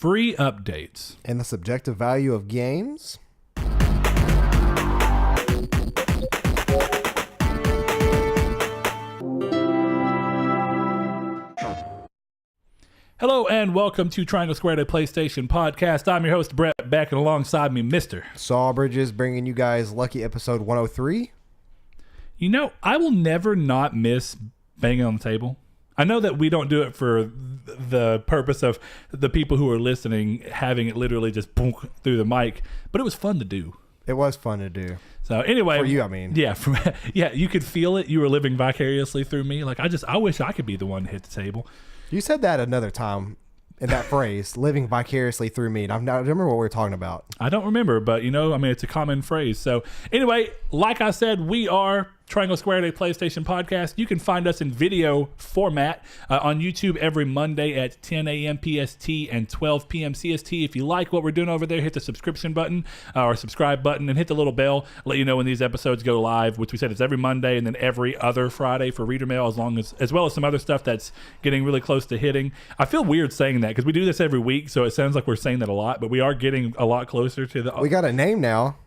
free updates, and the subjective value of games. Hello and welcome to Triangle Squared, a PlayStation podcast. I'm your host, Brett, back and alongside me, Mr. Saul Bridges, bringing you guys lucky episode 103. You know, I will never not miss banging on the table. I know that we don't do it for the purpose of the people who are listening having it literally just boom through the mic, but it was fun to do. It was fun to do. So anyway, for you, I mean, yeah, you could feel it. You were living vicariously through me. Like I wish I could be the one to hit the table. You said that another time in that phrase, living vicariously through me. And I don't remember what we were talking about. I don't remember, but it's a common phrase. So anyway, like I said, we are Triangle Squared, a PlayStation podcast. You can find us in video format on YouTube every Monday at 10 a.m. PST and 12 p.m. CST. If you like what we're doing over there, hit the subscription button or subscribe button and hit the little bell. Let you know when these episodes go live, which we said is every Monday and then every other Friday for reader mail, as well as some other stuff that's getting really close to hitting. I feel weird saying that because we do this every week, so it sounds like we're saying that a lot, but we are getting a lot closer to the... We got a name now.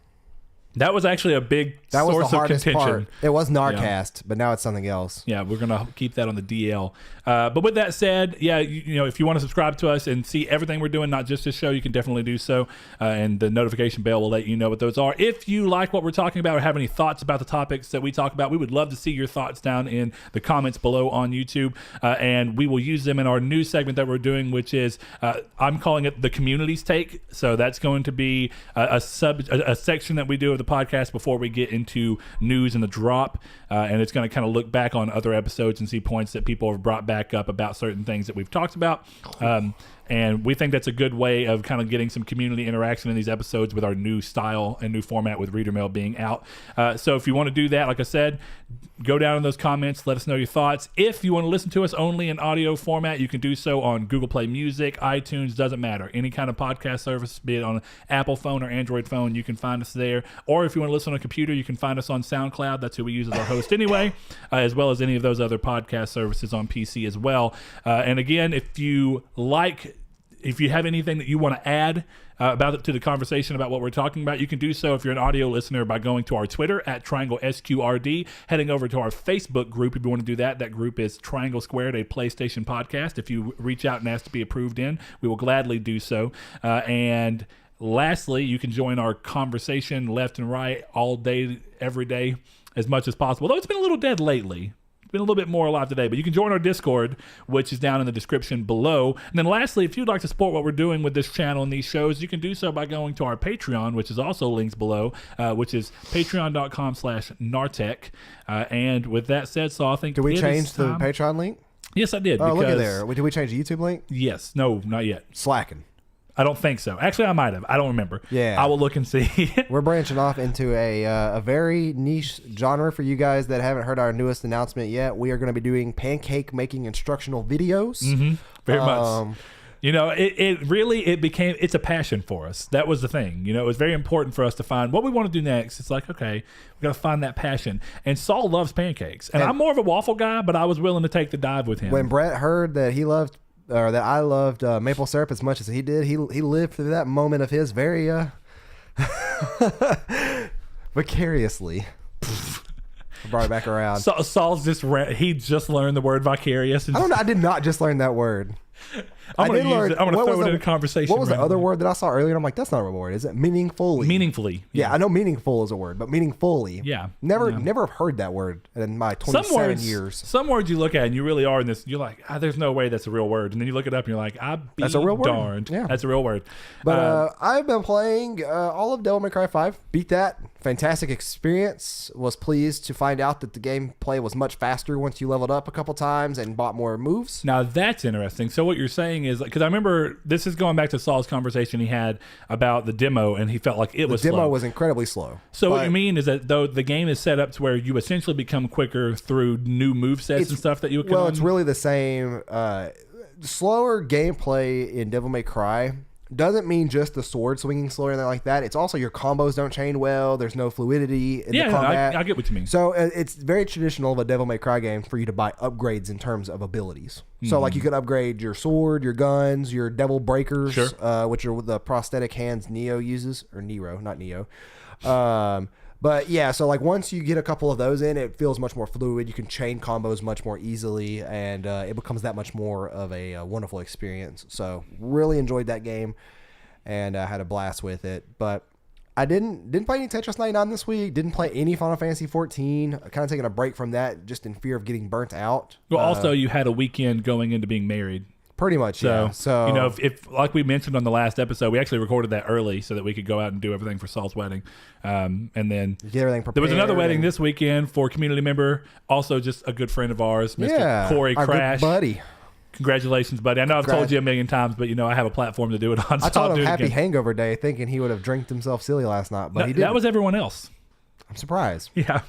That was actually a big source of contention. Part. It was Narcast, but now it's something else. Yeah, we're going to keep that on the DL. But with that said, yeah, if you want to subscribe to us and see everything we're doing, not just this show, you can definitely do so. And the notification bell will let you know what those are. If you like what we're talking about or have any thoughts about the topics that we talk about, we would love to see your thoughts down in the comments below on YouTube. And we will use them in our new segment that we're doing, which is, I'm calling it the Community's Take. So that's going to be a section that we do of the podcast before we get into news and the drop, and it's going to kind of look back on other episodes and see points that people have brought back up about certain things that we've talked about. And we think that's a good way of kind of getting some community interaction in these episodes with our new style and new format with Reader Mail being out. So if you want to do that, like I said, go down in those comments. Let us know your thoughts. If you want to listen to us only in audio format, you can do so on Google Play Music, iTunes, doesn't matter. Any kind of podcast service, be it on an Apple phone or Android phone, you can find us there. Or if you want to listen on a computer, you can find us on SoundCloud. That's who we use as our host anyway, as well as any of those other podcast services on PC as well. And again, if you have anything that you want to add to the conversation about what we're talking about, you can do so if you're an audio listener by going to our Twitter at Triangle SQRD, heading over to our Facebook group if you want to do that. That group is Triangle Squared, a PlayStation podcast. If you reach out and ask to be approved in, we will gladly do so. And lastly, you can join our conversation left and right all day, every day, as much as possible. Though it's been a little dead lately. Been a little bit more alive today, but you can join our Discord, which is down in the description below. And then lastly, if you'd like to support what we're doing with this channel and these shows, you can do so by going to our Patreon, which is also links below, which is patreon.com/Nartec. And with that said, so I think did we change the Patreon link? Yes, I did. Oh, look at there. Did we change the YouTube link? Yes. No, not yet. Slacking. I don't think so. Actually, I might have. I don't remember. Yeah. I will look and see. We're branching off into a very niche genre for you guys that haven't heard our newest announcement yet. We are going to be doing pancake making instructional videos. Mm-hmm. Very much. It's a passion for us. That was the thing. It was very important for us to find what we want to do next. It's like, okay, we got to find that passion. And Saul loves pancakes. And I'm more of a waffle guy, but I was willing to take the dive with him. When Brett heard that that I loved maple syrup as much as he did, he lived through that moment of his very vicariously. I brought it back around. Saul's he just learned the word vicarious. I don't know. I did not just learn that word. I'm going to throw it in a conversation. What was the other word that I saw earlier? I'm like, that's not a word. Is it meaningfully? Meaningfully. Yeah, I know meaningful is a word, but meaningfully. Yeah. Never have heard that word in my 27 years. Some words you look at and you really are in this, you're like, there's no way that's a real word. And then you look it up and you're like, that's a real word. Yeah. That's a real word. But I've been playing all of Devil May Cry 5. Beat that. Fantastic experience. Was pleased to find out that the gameplay was much faster once you leveled up a couple times and bought more moves. Now that's interesting. So what you're saying is, because I remember this is going back to Saul's conversation he had about the demo, and he felt like the demo was incredibly slow. So what you mean is that though the game is set up to where you essentially become quicker through new movesets and stuff that you can. Well, it's really the same. Slower gameplay in Devil May Cry doesn't mean just the sword swinging slower or anything like that. It's also your combos don't chain well. There's no fluidity in the combat. I get what you mean. So it's very traditional of a Devil May Cry game for you to buy upgrades in terms of abilities. So like you could upgrade your sword, your guns, your devil breakers, which are the prosthetic hands Neo uses, or Nero, not Neo. But yeah, so like once you get a couple of those in, it feels much more fluid. You can chain combos much more easily, and it becomes that much more of a wonderful experience. So really enjoyed that game, and I had a blast with it. But I didn't play any Tetris 99 this week. Didn't play any Final Fantasy 14. Kind of taking a break from that just in fear of getting burnt out. Well, also you had a weekend going into being married. Pretty much, yeah. So you know, if like we mentioned on the last episode, we actually recorded that early so that we could go out and do everything for Saul's wedding, and then get everything prepared. There was another wedding this weekend for a community member, also just a good friend of ours, Mr. Corey Crash, good buddy. Congratulations, buddy. I know I've told you a million times, but you know I have a platform to do it on. So I told him Happy Hangover Day, thinking he would have drinked himself silly last night, but he didn't. That was everyone else. I'm surprised. Yeah,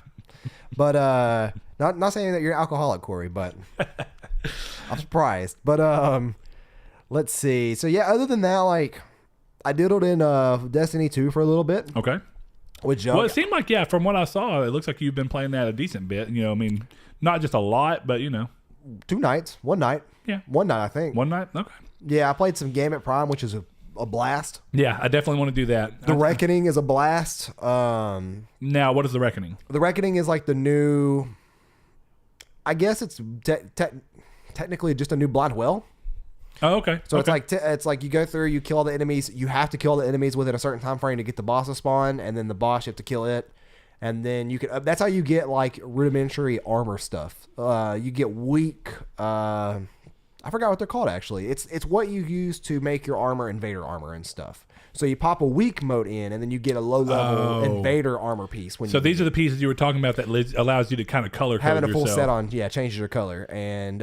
but not saying that you're an alcoholic, Corey, but. I'm surprised, but let's see. So yeah, other than that, like I diddled in Destiny 2 for a little bit. Okay. With Joe. Well, it seemed like from what I saw, it looks like you've been playing that a decent bit. You know, I mean, not just a lot, but you know, 2 nights, 1 night. Yeah, 1 night I think. 1 night. Okay. Yeah, I played some Gambit Prime, which is a blast. Yeah, I definitely want to do that. The Reckoning is a blast. Now, what is the Reckoning? The Reckoning is like the new. I guess it's technically just a new Blind Well. Oh, okay. So it's like you go through, you kill all the enemies. You have to kill the enemies within a certain time frame to get the boss to spawn, and then the boss you have to kill it, and then you can. That's how you get like rudimentary armor stuff. You get weak. I forgot what they're called actually. It's what you use to make your armor invader armor and stuff. So you pop a weak mode in, and then you get a low level invader armor piece. So these are the pieces you were talking about that allows you to kind of color code having a full yourself. set on, changes your color, and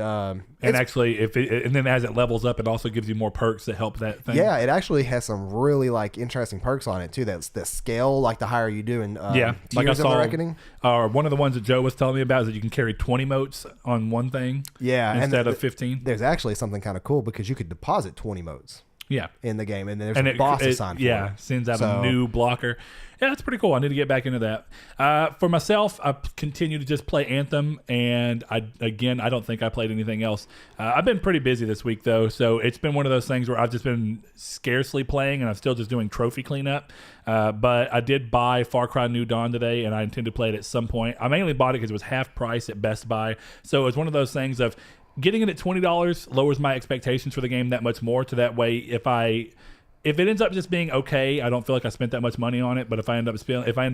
actually, and then as it levels up, it also gives you more perks that help that thing. Yeah, it actually has some really like interesting perks on it too. That's the scale, like the higher you do in like I saw. The Reckoning. One of the ones that Joe was telling me about is that you can carry 20 motes on one thing. Yeah, instead of 15. There's actually something kind of cool because you could deposit 20 motes. Yeah, in the game, and then there's a boss assigned for it. Sends out a new blocker. Yeah, that's pretty cool. I need to get back into that. For myself, I continue to just play Anthem, and I don't think I played anything else. I've been pretty busy this week though, so it's been one of those things where I've just been scarcely playing, and I'm still just doing trophy cleanup. But I did buy Far Cry New Dawn today, and I intend to play it at some point. I mainly bought it because it was half price at Best Buy, so it was one of those things of. Getting it at $20 lowers my expectations for the game that much more. To that way, if it ends up just being okay, I don't feel like I spent that much money on it. But if I end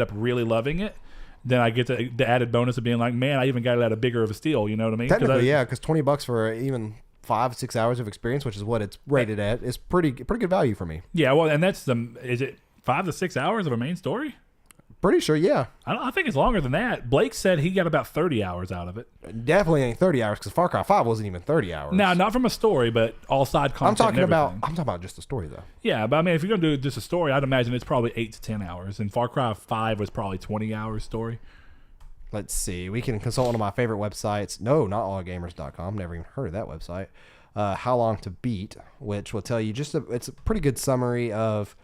up really loving it, then I get the added bonus of being like, man, I even got it at a bigger of a steal. You know what I mean? Technically, because $20 for even 5-6 hours of experience, which is what it's rated at, is pretty good value for me. Yeah, well, and that's is it 5 to 6 hours of a main story? Pretty sure, yeah. I think it's longer than that. Blake said he got about 30 hours out of it. Definitely ain't 30 hours because Far Cry 5 wasn't even 30 hours. No, not from a story, but all side content. I'm talking about just the story though. Yeah, but I mean, if you're gonna do just a story, I'd imagine it's probably 8 to 10 hours, and Far Cry 5 was probably 20 hours story. Let's see. We can consult one of my favorite websites. No, not allgamers.com. Never even heard of that website. How Long to Beat, which will tell you it's a pretty good summary of.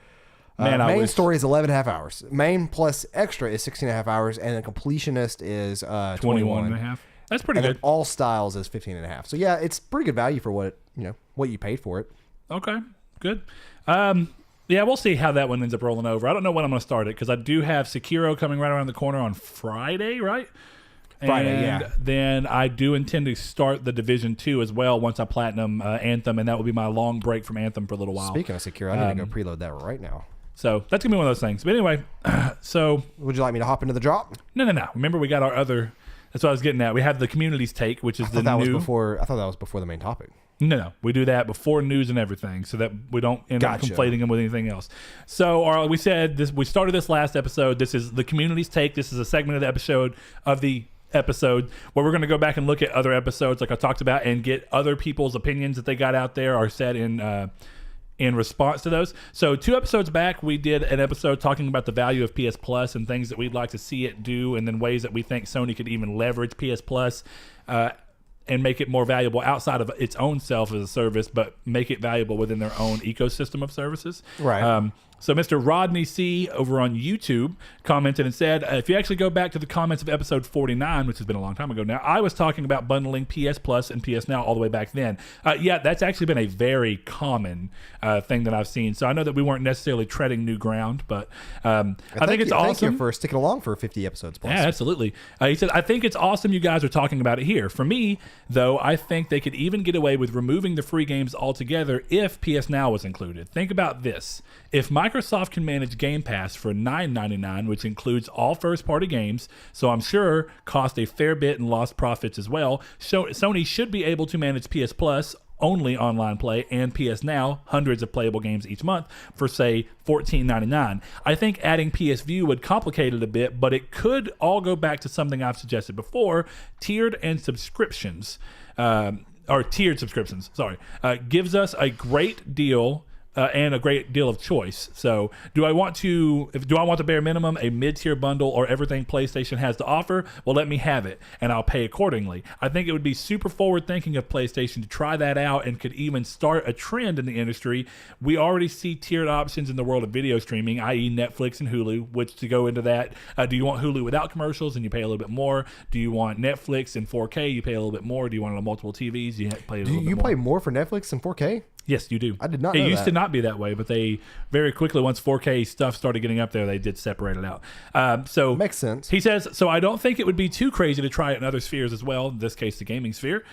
Main story is 11.5 hours. Main plus extra is 16.5 hours, and the completionist is 21.5. That's pretty good. And all styles is 15.5. So yeah, it's pretty good value for what you paid for it. Okay, good. Yeah, we'll see how that one ends up rolling over. I don't know when I'm going to start it because I do have Sekiro coming right around the corner on Friday, right? And then I do intend to start the Division 2 as well once I platinum Anthem, and that will be my long break from Anthem for a little while. Speaking of Sekiro, I need to go preload that right now. So that's going to be one of those things. But anyway, so... Would you like me to hop into the drop? No. Remember, we got our other... That's what I was getting at. We have the community's take, which is the new... I thought that was before the main topic. No. We do that before news and everything so that we don't end up conflating them with anything else. So we said this. We started this last episode. This is the community's take. This is a segment of the episode where we're going to go back and look at other episodes like I talked about and get other people's opinions that they got out there or said in response to those. So 2 episodes back, we did an episode talking about the value of PS Plus and things that we'd like to see it do, and then ways that we think Sony could even leverage PS Plus. and make it more valuable outside of its own self as a service, but make it valuable within their own ecosystem of services. Right. So Mr. Rodney C. over on YouTube commented and said, if you actually go back to the comments of episode 49, which has been a long time ago now, I was talking about bundling PS Plus and PS Now all the way back then. Yeah, that's actually been a very common thing that I've seen. So I know that we weren't necessarily treading new ground, but I think it's awesome. Thank you for sticking along for 50 episodes plus. Yeah, absolutely. He said, I think it's awesome you guys are talking about it here. For me, though, I think they could even get away with removing the free games altogether if PS Now was included. Think about this. If Microsoft can manage Game Pass for $9.99, which includes all first-party games, so I'm sure cost a fair bit in lost profits as well, Sony should be able to manage PS Plus, only online play, and PS Now, hundreds of playable games each month, for, say, $14.99. I think adding PS View would complicate it a bit, but it could all go back to something I've suggested before, tiered subscriptions, gives us a great deal and a great deal of choice. So do I want the bare minimum, a mid-tier bundle, or everything PlayStation has to offer? Well, let me have it, and I'll pay accordingly. I think it would be super forward-thinking of PlayStation to try that out and could even start a trend in the industry. We already see tiered options in the world of video streaming, i.e. Netflix and Hulu, which to go into that, do you want Hulu without commercials and you pay a little bit more? Do you want Netflix in 4K? You pay a little bit more. Do you want it on multiple TVs? You pay a little bit more. Do you pay more for Netflix in 4K? Yes, you do. I did not know that. It used to not be that way, but they very quickly, once 4K stuff started getting up there, they did separate it out. So makes sense. He says, so I don't think it would be too crazy to try it in other spheres as well, in this case, the gaming sphere.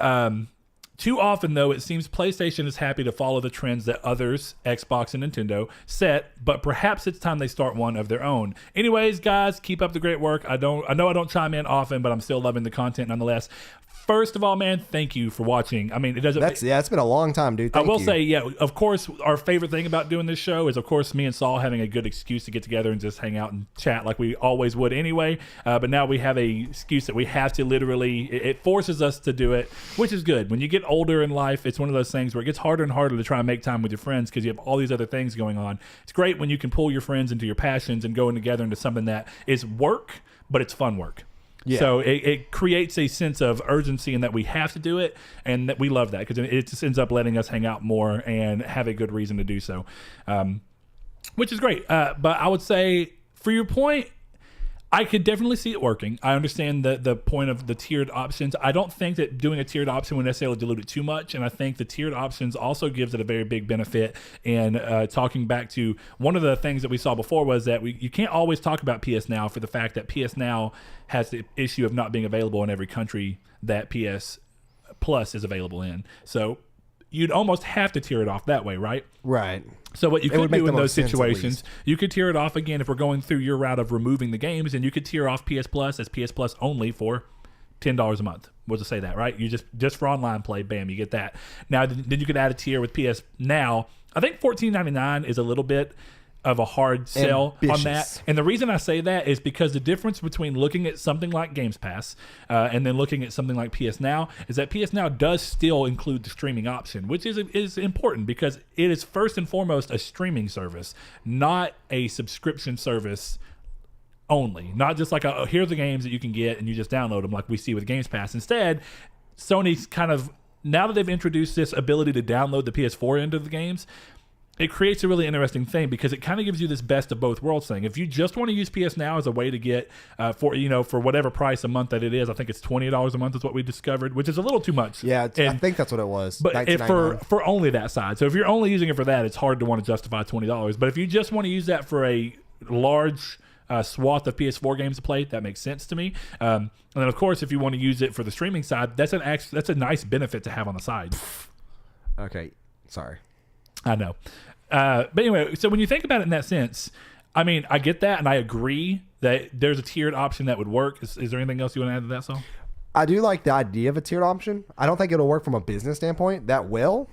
Too often, though, it seems PlayStation is happy to follow the trends that others, Xbox and Nintendo, set, but perhaps it's time they start one of their own. Anyways, guys, keep up the great work. I know I don't chime in often, but I'm still loving the content nonetheless. First of all, man, thank you for watching. I mean, it's been a long time, dude. I will say, yeah, of course, our favorite thing about doing this show is, of course, me and Saul having a good excuse to get together and just hang out and chat like we always would anyway. But now we have a excuse that we have to literally, it forces us to do it, which is good. When you get older in life, it's one of those things where it gets harder and harder to try and make time with your friends because you have all these other things going on. It's great when you can pull your friends into your passions and going together into something that is work, but it's fun work. Yeah. So it creates a sense of urgency in that we have to do it, and that we love that because it just ends up letting us hang out more and have a good reason to do so, which is great. But I would say, for your point, I could definitely see it working. I understand the point of the tiered options. I don't think that doing a tiered option would necessarily dilute it too much, and I think the tiered options also gives it a very big benefit. And talking back to one of the things that we saw before was that you can't always talk about PS Now for the fact that PS Now has the issue of not being available in every country that PS Plus is available in. So you'd almost have to tier it off that way, right? Right. So what you could do in those situations, you could tier it off again if we're going through your route of removing the games, and you could tier off PS Plus as PS Plus only for $10 a month. We'll just say that, right? You just for online play, bam, you get that. Now then you could add a tier with PS Now. I think $14.99 is a little bit of a hard sell on that. And the reason I say that is because the difference between looking at something like Games Pass and then looking at something like PS Now is that PS Now does still include the streaming option, which is important because it is first and foremost a streaming service, not a subscription service only. Not just like, here are the games that you can get and you just download them like we see with Games Pass. Instead, Sony's kind of, now that they've introduced this ability to download the PS4 end of the games, it creates a really interesting thing because it kind of gives you this best of both worlds thing. If you just want to use PS Now as a way to get for whatever price a month that it is, I think it's $20 a month is what we discovered, which is a little too much. Yeah, I think that's what it was. But for only that side, so if you're only using it for that, it's hard to want to justify $20. But if you just want to use that for a large swath of PS4 games to play, that makes sense to me. And then of course, if you want to use it for the streaming side, that's a nice benefit to have on the side. Okay, sorry. I know. But anyway, so when you think about it in that sense, I mean, I get that, and I agree that there's a tiered option that would work. Is there anything else you want to add to that, Saul? I do like the idea of a tiered option. I don't think it'll work from a business standpoint that well.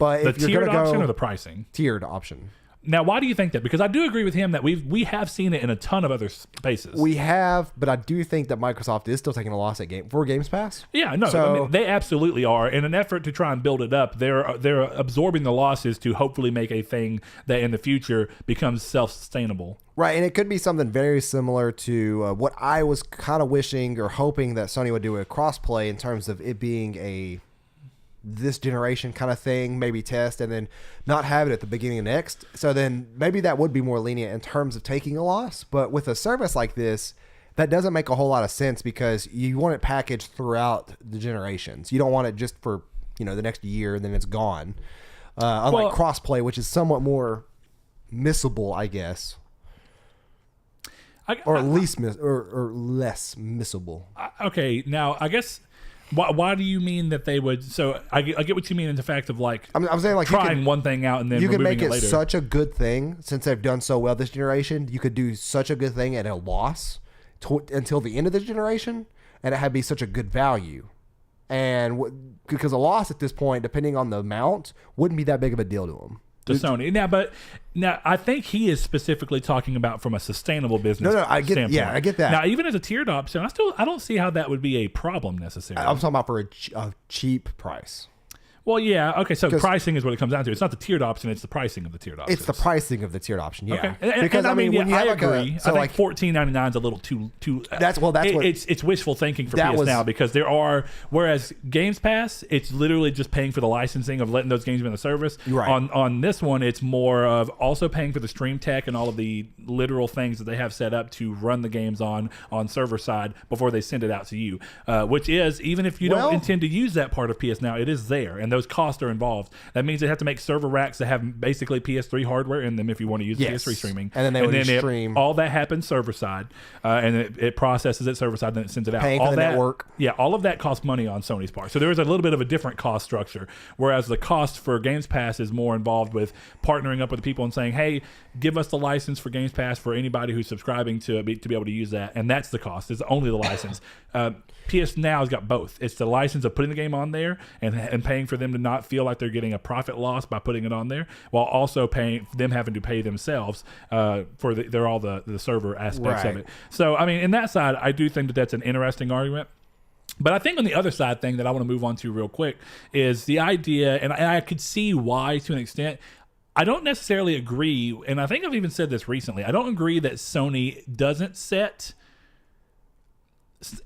But the if you're tiered going to go option or the pricing? Tiered option. Now, why do you think that? Because I do agree with him that we have seen it in a ton of other spaces. We have, but I do think that Microsoft is still taking a loss at Games Pass. Yeah, no, So, I mean, they absolutely are. In an effort to try and build it up, they're absorbing the losses to hopefully make a thing that in the future becomes self-sustainable. right, and it could be something very similar to what I was kind of wishing or hoping that Sony would do with crossplay in terms of it being a this generation kind of thing, maybe test and then not have it at the beginning of next. So then maybe that would be more lenient in terms of taking a loss. But with a service like this, that doesn't make a whole lot of sense because you want it packaged throughout the generations. You don't want it just for, the next year and then it's gone. Unlike crossplay, which is somewhat more missable, I guess. Or less missable. Okay, now I guess why do you mean that they would? So I get what you mean in the fact of like I'm saying like trying one thing out and then you can removing make it later. such a good thing since they've done so well this generation. You could do such a good thing at a loss until the end of the generation, and it had be such a good value. And because a loss at this point, depending on the amount, wouldn't be that big of a deal to them. To Sony. Now, I think he is specifically talking about from a sustainable business. No, I get, standpoint. yeah, I get that. Now, even as a tiered option, I don't see how that would be a problem necessarily. I'm talking about for a cheap price. Well, yeah, okay. So pricing is what it comes down to. It's not the tiered option; it's the pricing of the tiered option. It's the pricing of the tiered option. Yeah, okay. Because I mean, when you have agree. I think $14.99 is a little too. It's wishful thinking for PS Now because whereas Games Pass, it's literally just paying for the licensing of letting those games in the service. Right. On this one, it's more of also paying for the stream tech and all of the literal things that they have set up to run the games on server side before they send it out to you. Which is even if you don't intend to use that part of PS Now, it is there, and those costs are involved. That means they have to make server racks that have basically PS3 hardware in them if you want to use PS3 streaming. And then they stream. All that happens server side, and it processes it server side, then it sends it out. Paying all for the that, network. Yeah, all of that costs money on Sony's part. So there is a little bit of a different cost structure, whereas the cost for Games Pass is more involved with partnering up with people and saying, hey, give us the license for Games Pass for anybody who's subscribing to be able to use that, and that's the cost. It's only the license. PS Now has got both. It's the license of putting the game on there and paying for them to not feel like they're getting a profit loss by putting it on there, while also paying them having to pay themselves for all the server aspects of it. So I mean, in that side, I do think that that's an interesting argument. But I think on the other side thing that I want to move on to real quick is the idea, and I could see why to an extent. I don't necessarily agree, and I think I've even said this recently. I don't agree that Sony doesn't set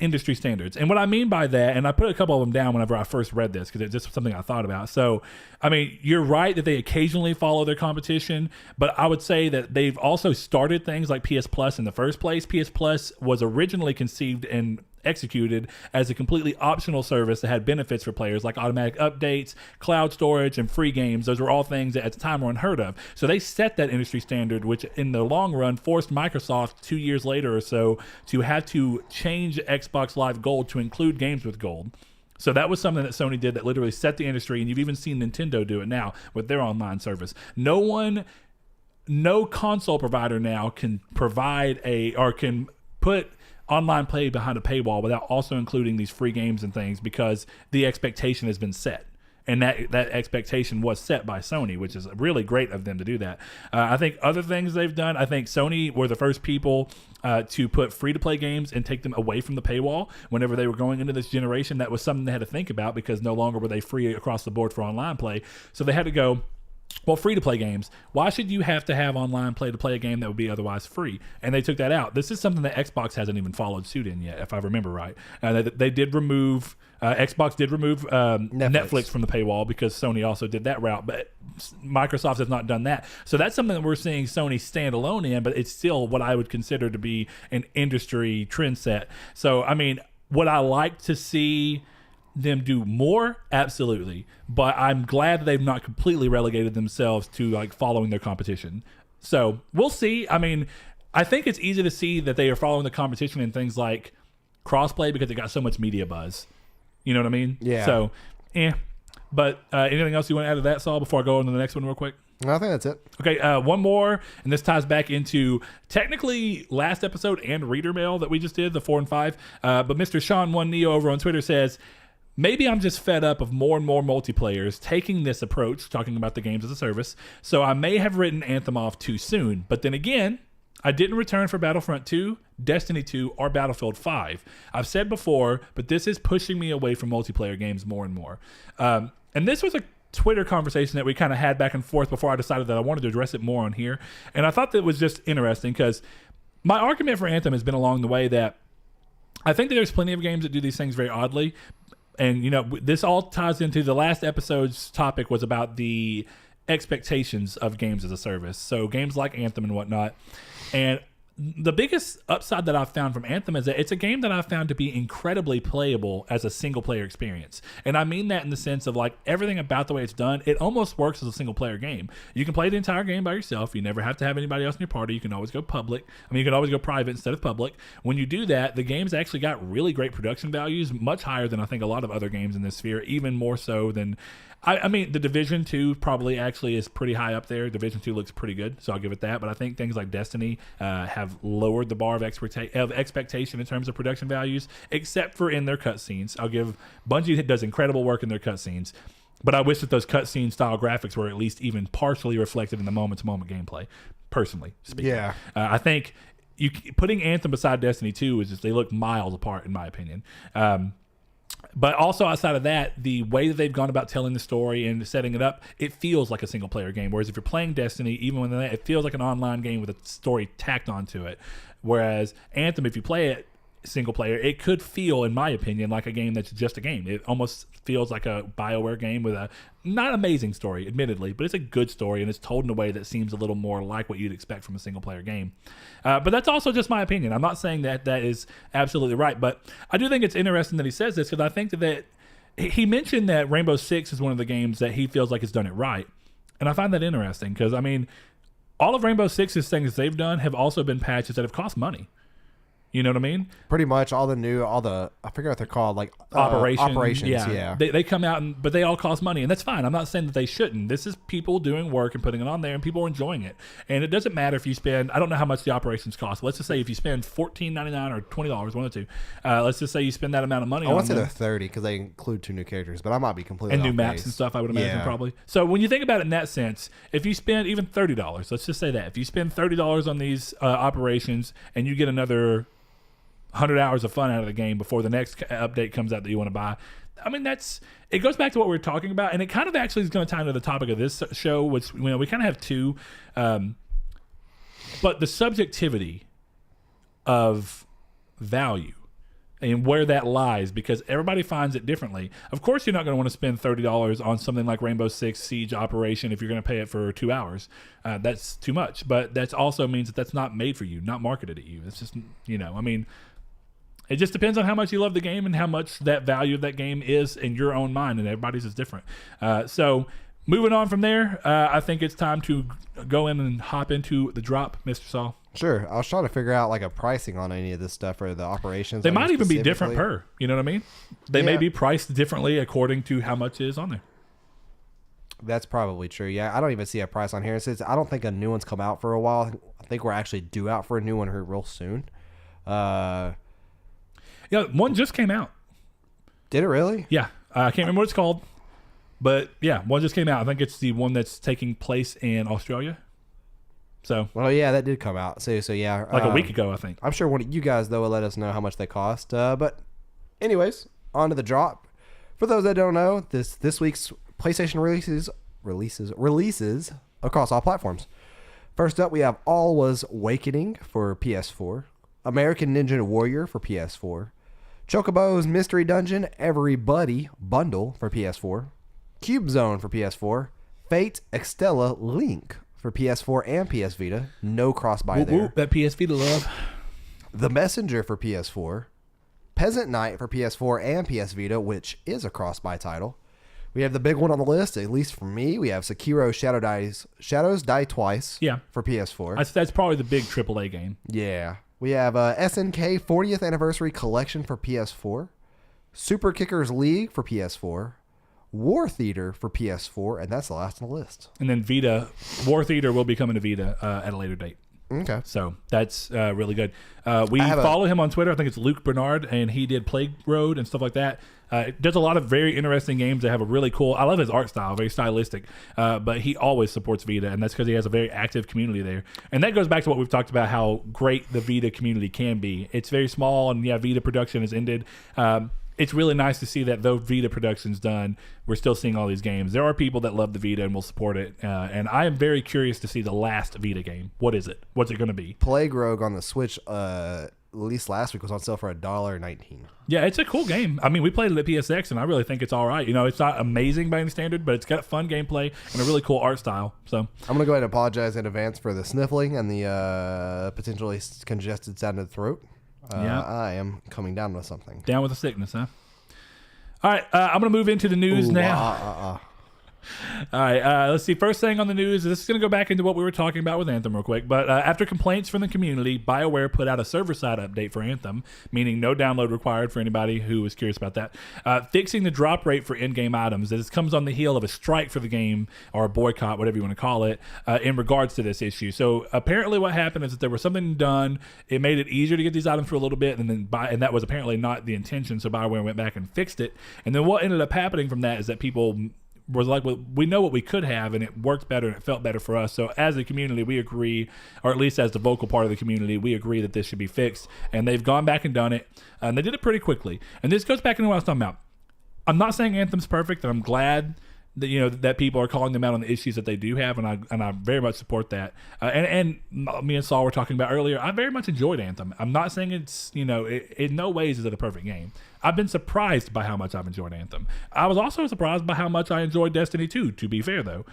industry standards. And what I mean by that, and I put a couple of them down whenever I first read this because it's just something I thought about. So, I mean, you're right that they occasionally follow their competition, but I would say that they've also started things like PS Plus in the first place. PS Plus was originally conceived and executed as a completely optional service that had benefits for players like automatic updates, cloud storage, and free games. Those were all things that at the time were unheard of. So they set that industry standard, which in the long run forced Microsoft 2 years later or so to have to change Xbox Live Gold to include games with gold. So that was something that Sony did that literally set the industry, and you've even seen Nintendo do it now with their online service. No console provider now can provide can put online play behind a paywall without also including these free games and things because the expectation has been set. And that expectation was set by Sony, which is really great of them to do that. I think other things they've done, I think Sony were the first people to put free-to-play games and take them away from the paywall. Whenever they were going into this generation, that was something they had to think about because no longer were they free across the board for online play. So they had to go, well, free-to-play games, why should you have to have online play to play a game that would be otherwise free? And they took that out. This is something that Xbox hasn't even followed suit in yet, if I remember right. They did remove... Xbox did remove Netflix from the paywall because Sony also did that route, but Microsoft has not done that. So that's something that we're seeing Sony stand alone in, but it's still what I would consider to be an industry trend set. So, I mean, would I like to see them do more? Absolutely. But I'm glad that they've not completely relegated themselves to like following their competition. So we'll see. I mean, I think it's easy to see that they are following the competition in things like crossplay because it got so much media buzz. You know what I mean? Yeah. So, But anything else you want to add to that, Saul, before I go on to the next one real quick? I think that's it. Okay, one more, and this ties back into technically last episode and reader mail that we just did, the 4 and 5. But Mr. Sean1Neo over on Twitter says, maybe I'm just fed up of more and more multiplayers taking this approach, talking about the games as a service. So I may have written Anthem off too soon. But then again, I didn't return for Battlefront 2, Destiny 2, or Battlefield 5. I've said before, but this is pushing me away from multiplayer games more and more. And this was a Twitter conversation that we kind of had back and forth before I decided that I wanted to address it more on here. And I thought that was just interesting because my argument for Anthem has been along the way that I think that there's plenty of games that do these things very oddly. And, this all ties into the last episode's topic was about the expectations of games as a service. So games like Anthem and whatnot. And the biggest upside that I've found from Anthem is that it's a game that I've found to be incredibly playable as a single player experience. And I mean that in the sense of like everything about the way it's done, it almost works as a single player game. You can play the entire game by yourself. You never have to have anybody else in your party. You can always go public. You can always go private instead of public. When you do that, the game's actually got really great production values, much higher than I think a lot of other games in this sphere, even more so than the Division 2 probably actually is pretty high up there. Division 2 looks pretty good, so I'll give it that. But I think things like Destiny have lowered the bar of expectation in terms of production values, except for in their cutscenes. I'll give Bungie does incredible work in their cutscenes, but I wish that those cutscene style graphics were at least even partially reflected in the moment-to-moment gameplay, personally speaking. Yeah. I think putting Anthem beside Destiny 2 is just, they look miles apart, in my opinion. But also outside of that, the way that they've gone about telling the story and setting it up, it feels like a single player game. Whereas if you're playing Destiny, even when it feels like an online game with a story tacked onto it. Whereas Anthem, if you play it single player, it could feel, in my opinion, like a game that's just a game. It almost feels like a BioWare game with a not amazing story, admittedly, but it's a good story and it's told in a way that seems a little more like what you'd expect from a single player game. But that's also just my opinion. I'm not saying that that is absolutely right, but I do think it's interesting that he says this because I think that he mentioned that Rainbow Six is one of the games that he feels like has done it right. And I find that interesting because, all of Rainbow Six's things they've done have also been patches that have cost money. You know what I mean? Pretty much all the I forget what they're called, like operations. Yeah. They come out, but they all cost money, and that's fine. I'm not saying that they shouldn't. This is people doing work and putting it on there, and people are enjoying it. And it doesn't matter if you spend, I don't know how much the operations cost. Let's just say if you spend $14.99 or $20, one of the two. Let's just say you spend that amount of money. I want to say they're $30 because they include 2 new characters, but I might be completely and off new maps base. and stuff. I would imagine probably. So when you think about it in that sense, if you spend even $30, let's just say that if you spend $30 on these operations and you get another 100 hours of fun out of the game before the next update comes out that you want to buy. It goes back to what we were talking about, and it kind of actually is going to tie into the topic of this show, which we kind of have two, but the subjectivity of value and where that lies, because everybody finds it differently. Of course, you're not going to want to spend $30 on something like Rainbow Six Siege Operation if you're going to pay it for 2 hours. That's too much, but that also means that that's not made for you, not marketed at you. It's just, it just depends on how much you love the game and how much that value of that game is in your own mind, and everybody's is different. So moving on from there, I think it's time to go in and hop into the drop, Mr. Saul. Sure. I was trying to figure out like a pricing on any of this stuff or the operations. They might even be different per, you know what I mean? They may be priced differently according to how much is on there. That's probably true. Yeah, I don't even see a price on here. It says I don't think a new one's come out for a while. I think we're actually due out for a new one here real soon. Yeah, one just came out. Did it really? Yeah. I can't remember what it's called. But yeah, one just came out. I think it's the one that's taking place in Australia. So. Well, yeah, that did come out. So yeah. Like a week ago, I think. I'm sure one of you guys, though, will let us know how much they cost. But anyways, on to the drop. For those that don't know, this week's PlayStation releases across all platforms. First up, we have All Was Awakening for PS4. American Ninja Warrior for PS4. Chocobo's Mystery Dungeon Everybody Bundle for PS4. Cube Zone for PS4. Fate Extella Link for PS4 and PS Vita. No cross-buy there. That PS Vita love. The Messenger for PS4. Peasant Knight for PS4 and PS Vita, which is a cross-buy title. We have the big one on the list, at least for me. We have Sekiro Shadows Die Twice for PS4. That's probably the big AAA game. Yeah. We have SNK 40th Anniversary Collection for PS4. Super Kickers League for PS4. War Theater for PS4, and that's the last on the list. And then Vita. War Theater will be coming to Vita at a later date. Okay. So that's really good. We follow him on Twitter. I think it's Luke Bernard, and he did Plague Road and stuff like that. Does a lot of very interesting games that have a really cool. I love his art style, very stylistic. But he always supports Vita, and that's because he has a very active community there. And that goes back to what we've talked about, how great the Vita community can be. It's very small, and Vita production has ended. It's really nice to see that though Vita production's done, we're still seeing all these games. There are people that love the Vita and will support it. And I am very curious to see the last Vita game. What is it? What's it going to be? Plague Rogue on the Switch, at least last week, was on sale for $1.19. Yeah, it's a cool game. I mean, we played it at PSX, and I really think it's all right. It's not amazing by any standard, but it's got fun gameplay and a really cool art style. So I'm going to go ahead and apologize in advance for the sniffling and the potentially congested sound of the throat. I am coming down with something. Down with the sickness, huh? All right, I'm going to move into the news now. All right, let's see. First thing on the news, this is going to go back into what we were talking about with Anthem real quick, but after complaints from the community, BioWare put out a server-side update for Anthem, meaning no download required for anybody who was curious about that, fixing the drop rate for in-game items. This comes on the heel of a strike for the game, or a boycott, whatever you want to call it, in regards to this issue. So apparently what happened is that there was something done, it made it easier to get these items for a little bit, and that was apparently not the intention, so BioWare went back and fixed it. And then what ended up happening from that is that people was like, well, we know what we could have, and it worked better and it felt better for us. So as a community, we agree, or at least as the vocal part of the community, we agree that this should be fixed. And they've gone back and done it, and they did it pretty quickly. And this goes back into what I was talking about. I'm not saying Anthem's perfect, and I'm glad that that people are calling them out on the issues that they do have, and I very much support that. And me and Saul were talking about earlier, I very much enjoyed Anthem. I'm not saying it's in no ways is it a perfect game. I've been surprised by how much I've enjoyed Anthem. I was also surprised by how much I enjoyed Destiny 2, to be fair, though.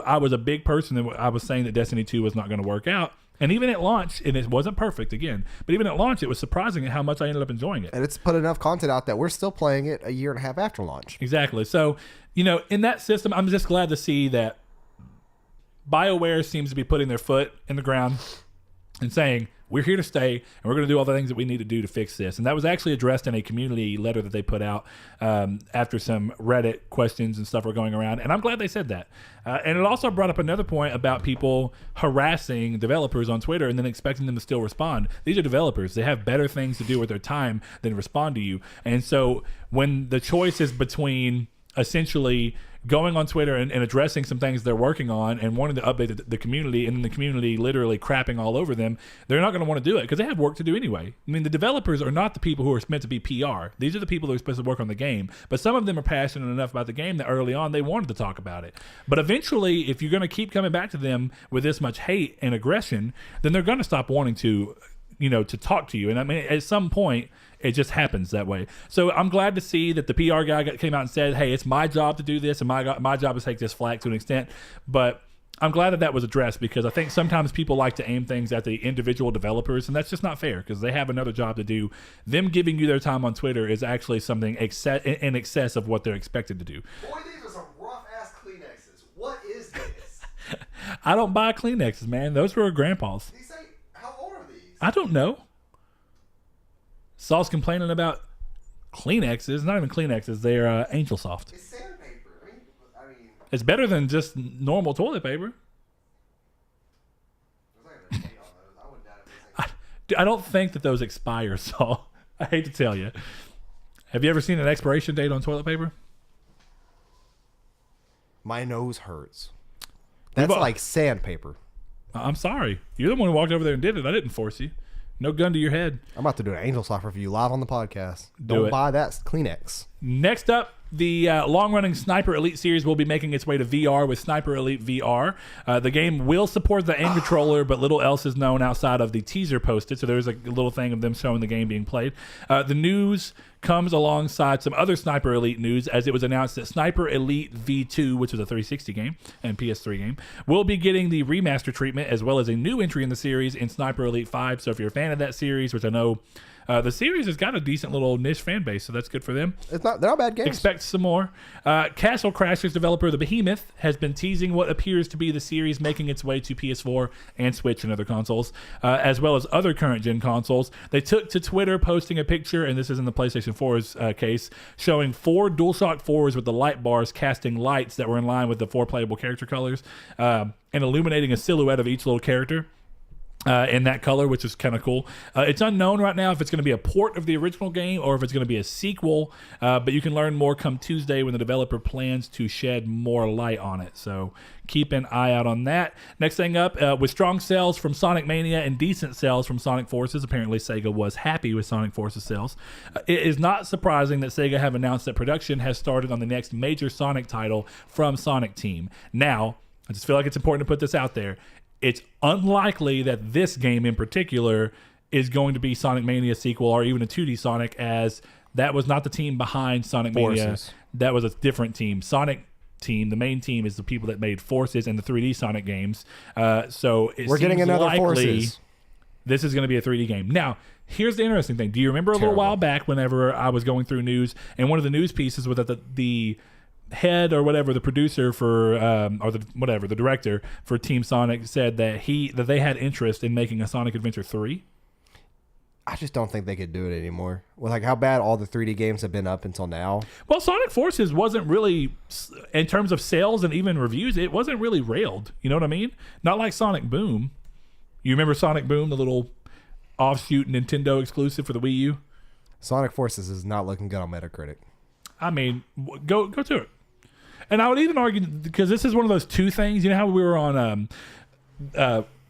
I was a big person that I was saying that Destiny 2 was not going to work out. And even at launch, and it wasn't perfect again, but even at launch, it was surprising at how much I ended up enjoying it. And it's put enough content out that we're still playing it a year and a half after launch. Exactly. So, in that system, I'm just glad to see that BioWare seems to be putting their foot in the ground and saying, we're here to stay, and we're going to do all the things that we need to do to fix this. And that was actually addressed in a community letter that they put out after some Reddit questions and stuff were going around. And I'm glad they said that. And it also brought up another point about people harassing developers on Twitter and then expecting them to still respond. These are developers. They have better things to do with their time than respond to you. And so when the choice is between essentially going on Twitter and addressing some things they're working on and wanting to update the community, and then the community literally crapping all over them, they're not going to want to do it because they have work to do anyway. I mean, the developers are not the people who are meant to be PR. These are the people who are supposed to work on the game. But some of them are passionate enough about the game that early on they wanted to talk about it. But eventually, if you're going to keep coming back to them with this much hate and aggression, then they're going to stop wanting to talk to you. And I mean, at some point, it just happens that way. So I'm glad to see that the PR guy came out and said, hey, it's my job to do this, and my job is to take this flack to an extent. But I'm glad that was addressed, because I think sometimes people like to aim things at the individual developers, and that's just not fair because they have another job to do. Them giving you their time on Twitter is actually something in excess of what they're expected to do. Boy, these are some rough-ass Kleenexes. What is this? I don't buy Kleenexes, man. Those were grandpa's. How old are these? I don't know. Saul's complaining about Kleenexes. Not even Kleenexes. They're Angel Soft. It's sandpaper. I mean, it's better than just normal toilet paper. I don't think that those expire, Saul. I hate to tell you. Have you ever seen an expiration date on toilet paper? My nose hurts. That's like sandpaper. I'm sorry. You're the one who walked over there and did it. I didn't force you. No gun to your head. I'm about to do an Angel Soft review live on the podcast. Don't buy that Kleenex. Next up, the long-running Sniper Elite series will be making its way to VR with Sniper Elite VR. The game will support the aim controller, but little else is known outside of the teaser posted. So there's a little thing of them showing the game being played. The news comes alongside some other Sniper Elite news, as it was announced that Sniper Elite V2, which was a 360 game and PS3 game, will be getting the remaster treatment, as well as a new entry in the series in Sniper Elite 5. So if you're a fan of that series, which I know the series has got a decent little niche fan base, so that's good for them. They're not bad games. Expect some more. Castle Crashers developer The Behemoth has been teasing what appears to be the series making its way to PS4 and Switch and other consoles, as well as other current-gen consoles. They took to Twitter posting a picture, and this is in the PlayStation 4's case, showing 4 DualShock 4s with the light bars casting lights that were in line with the 4 playable character colors, and illuminating a silhouette of each little character. in that color, which is kind of cool. It's unknown right now if it's going to be a port of the original game or if it's going to be a sequel, but you can learn more come Tuesday when the developer plans to shed more light on it. So keep an eye out on that. Next thing up, with strong sales from Sonic Mania and decent sales from Sonic Forces, apparently Sega was happy with Sonic Forces sales. It is not surprising that Sega have announced that production has started on the next major Sonic title from Sonic Team. Now, I just feel like it's important to put this out there. It's unlikely that this game in particular is going to be Sonic Mania sequel or even a 2D Sonic, as that was not the team behind Sonic Mania. That was a different team. Sonic Team, the main team, is the people that made Forces and the 3D Sonic games. So we're getting another Forces. This is going to be a 3D game. Now, here's the interesting thing. Do you remember a little while back whenever I was going through news, and one of the news pieces was that the head or whatever, the producer for or the director for Team Sonic said that they had interest in making a Sonic Adventure 3. I just don't think they could do it anymore. With like how bad all the 3D games have been up until now. Well, Sonic Forces wasn't really, in terms of sales and even reviews, it wasn't really railed. You know what I mean? Not like Sonic Boom. You remember Sonic Boom, the little offshoot Nintendo exclusive for the Wii U? Sonic Forces is not looking good on Metacritic. I mean, go to it. And I would even argue, because this is one of those two things, you know how we were on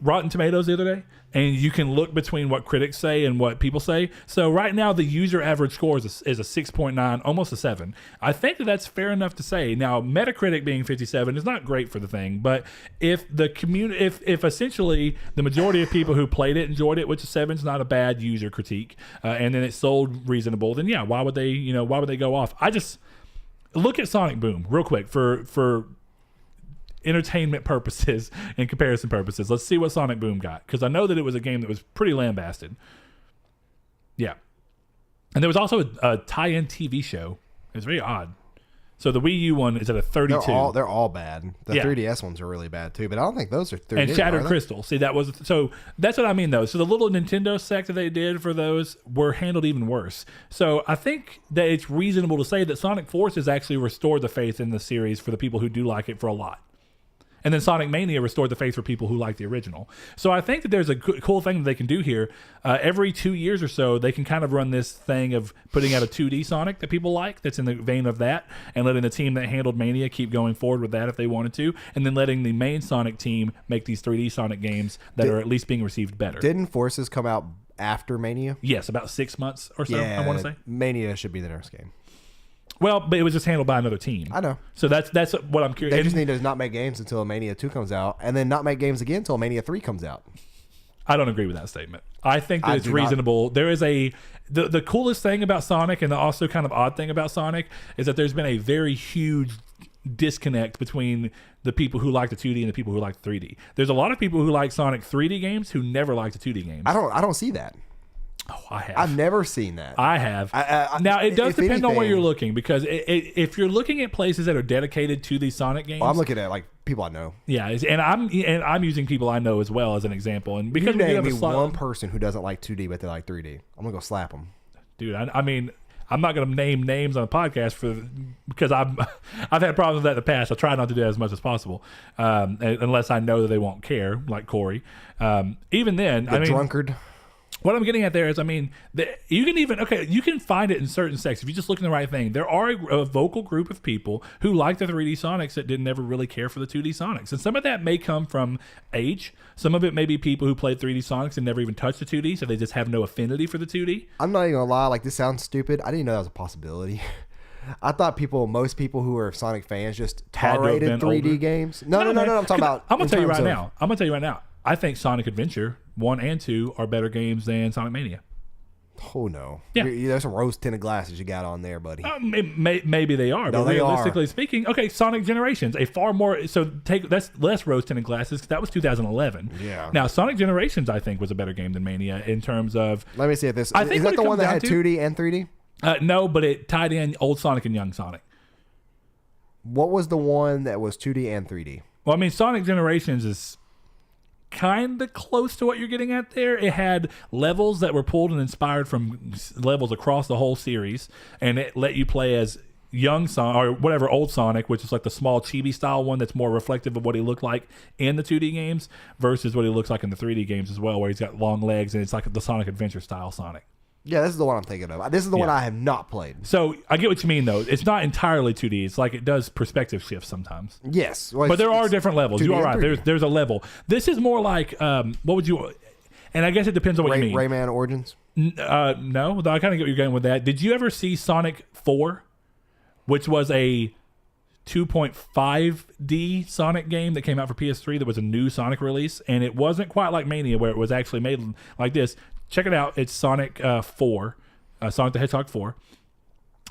Rotten Tomatoes the other day? And you can look between what critics say and what people say. So right now, the user average score is a 6.9, almost a 7. I think that's fair enough to say. Now, Metacritic being 57 is not great for the thing, but if the community, if essentially the majority of people who played it enjoyed it, which a 7 is not a bad user critique, and then it sold reasonable, then yeah, why would they go off? I just look at Sonic Boom real quick for entertainment purposes and comparison purposes. Let's see what Sonic Boom got, because I know that it was a game that was pretty lambasted. Yeah. And there was also a tie-in TV show. It's very odd. So the Wii U one is at a 32. They're all bad. The 3DS ones are really bad too, but I don't think those are 3D. And Shattered Crystal. See, so that's what I mean though. So the little Nintendo sect that they did for those were handled even worse. So I think that it's reasonable to say that Sonic Forces actually restored the faith in the series for the people who do like it for a lot. And then Sonic Mania restored the faith for people who like the original. So I think that there's a cool thing that they can do here. Every 2 years or so, they can kind of run this thing of putting out a 2D Sonic that people like, that's in the vein of that, and letting the team that handled Mania keep going forward with that if they wanted to, and then letting the main Sonic team make these 3D Sonic games that are at least being received better. Didn't Forces come out after Mania? Yes, about 6 months or so, I want to say. Mania should be the next game. Well, but it was just handled by another team. I know. So that's what I'm curious. They just need to not make games until Mania 2 comes out, and then not make games again until Mania 3 comes out. I don't agree with that statement. I think that it's reasonable. There is the coolest thing about Sonic, and the also kind of odd thing about Sonic, is that there's been a very huge disconnect between the people who like the 2D and the people who like the 3D. There's a lot of people who like Sonic 3D games who never liked the 2D games. I don't see that. Oh, I have. I've never seen that. I have. Now, it does depend on where you're looking, because if you're looking at places that are dedicated to these Sonic games... Well, I'm looking at like people I know. Yeah, and I'm using people I know as well as an example. And because you name me one person who doesn't like 2D but they like 3D, I'm going to go slap them. Dude, I mean... I'm not going to name names on the podcast because I've had problems with that in the past. I try not to do that as much as possible, unless I know that they won't care, like Corey. Even then, drunkard. What I'm getting at there is, you can find it in certain sects if you just look in the right thing. There are a vocal group of people who like the 3D Sonics that didn't ever really care for the 2D Sonics. And some of that may come from age. Some of it may be people who played 3D Sonics and never even touched the 2D, so they just have no affinity for the 2D. I'm not even gonna lie, like, this sounds stupid. I didn't know that was a possibility. I thought most people who are Sonic fans just tolerated 3D older games. No. I'm talking about... I'm gonna tell you right now. I think Sonic Adventure 1 and 2 are better games than Sonic Mania. Oh, no. Yeah. There's some rose-tinted glasses you got on there, buddy. Maybe they are, but realistically speaking, okay, Sonic Generations, that's less rose-tinted glasses, because that was 2011. Yeah. Now, Sonic Generations, I think, was a better game than Mania in terms of... Let me see if this... Is that the one that had 2D and 3D? No, but it tied in old Sonic and young Sonic. What was the one that was 2D and 3D? Well, Sonic Generations is kind of close to what you're getting at there. It had levels that were pulled and inspired from levels across the whole series, and it let you play as young Sonic, or whatever, old Sonic, which is like the small chibi style one that's more reflective of what he looked like in the 2D games versus what he looks like in the 3D games as well, where he's got long legs and it's like the Sonic Adventure style Sonic. Yeah, this is the one I'm thinking of. This is the one I have not played. So I get what you mean, though. It's not entirely 2D. It's like it does perspective shifts sometimes. Yes. Well, but there are different levels. You are right. There's a level. This is more like, what would you... And I guess it depends on what you mean. Rayman Origins? No, I kind of get what you're going with that. Did you ever see Sonic 4, which was a 2.5D Sonic game that came out for PS3 that was a new Sonic release? And it wasn't quite like Mania, where it was actually made like this. Check it out. It's Sonic 4, Sonic the Hedgehog 4.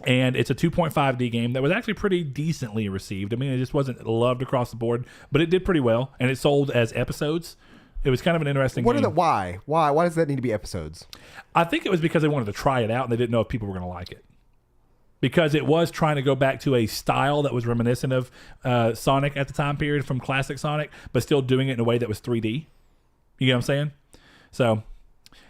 And it's a 2.5D game that was actually pretty decently received. I mean, it just wasn't loved across the board, but it did pretty well. And it sold as episodes. It was kind of an interesting game. Why? Why does that need to be episodes? I think it was because they wanted to try it out and they didn't know if people were going to like it. Because it was trying to go back to a style that was reminiscent of Sonic at the time period from classic Sonic, but still doing it in a way that was 3D. You get what I'm saying? So...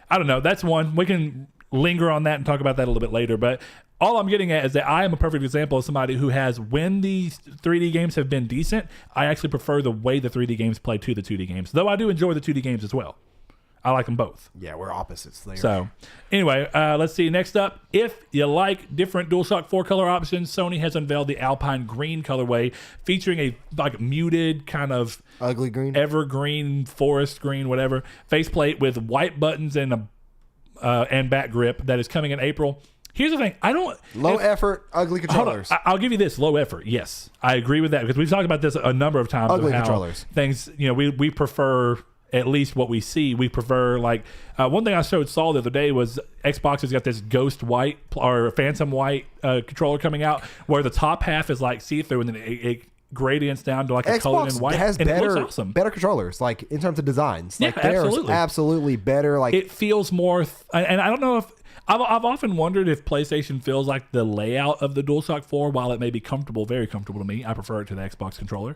I don't know. That's one. We can linger on that and talk about that a little bit later. But all I'm getting at is that I am a perfect example of somebody who has, when these 3D games have been decent, I actually prefer the way the 3D games play to the 2D games. Though I do enjoy the 2D games as well. I like them both. Yeah, we're opposites there. So, anyway, let's see. Next up, if you like different DualShock 4 color options, Sony has unveiled the Alpine Green colorway, featuring a like muted kind of ugly green, evergreen, forest green, whatever faceplate with white buttons and and back grip that is coming in April. Here's the thing. Effort, ugly controllers. I'll give you this. Low effort. Yes, I agree with that because we've talked about this a number of times. Ugly controllers. Things, we prefer. At least what we see, we prefer like one thing I showed Saul the other day was Xbox has got this ghost white or phantom white controller coming out where the top half is like see-through and then it gradients down to like a color in white. Has and better, it looks awesome. Better controllers, like in terms of designs. Like yeah, absolutely. Absolutely better. Like it feels more, and I don't know if I've often wondered if PlayStation feels like the layout of the DualShock 4, while it may be comfortable, very comfortable to me. I prefer it to the Xbox controller.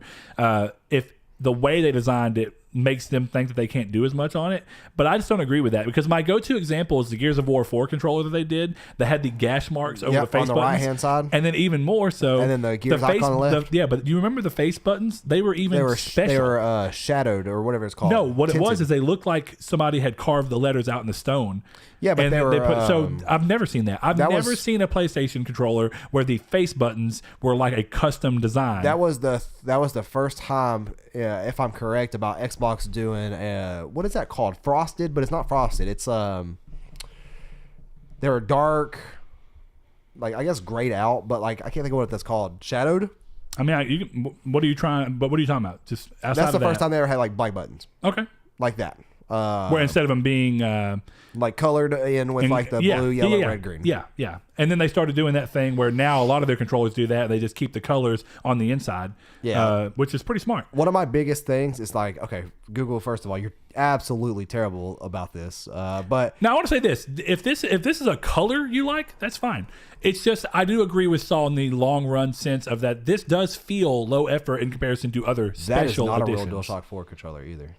If the way they designed it makes them think that they can't do as much on it. But I just don't agree with that because my go-to example is the Gears of War 4 controller that they did that had the gash marks over the face on the buttons. right-hand side. And then even more so. And then the Gears icon on the left. Yeah, but you remember the face buttons? They were special. They were shadowed or whatever it's called. No, what tinted. It was is they looked like somebody had carved the letters out in the stone. Yeah, but so I've never seen that. I've never seen a PlayStation controller where the face buttons were like a custom design. That was the first time, if I'm correct, about Xbox doing what is that called? Frosted, but it's not frosted. It's they were dark, like I guess grayed out, but like I can't think of what that's called. Shadowed. I mean, what are you talking about? Just outside that's the first time they ever had like black buttons. Okay, like that. Where instead of them being like colored in with like the blue, yellow, red, green. Yeah. And then they started doing that thing where now a lot of their controllers do that. They just keep the colors on the inside, which is pretty smart. One of my biggest things is like, okay, Google, first of all, you're absolutely terrible about this. But now I want to say this. If this is a color you like, that's fine. It's just, I do agree with Saul in the long run sense of that this does feel low effort in comparison to other special editions. That is not editions. a real DualShock 4 controller either.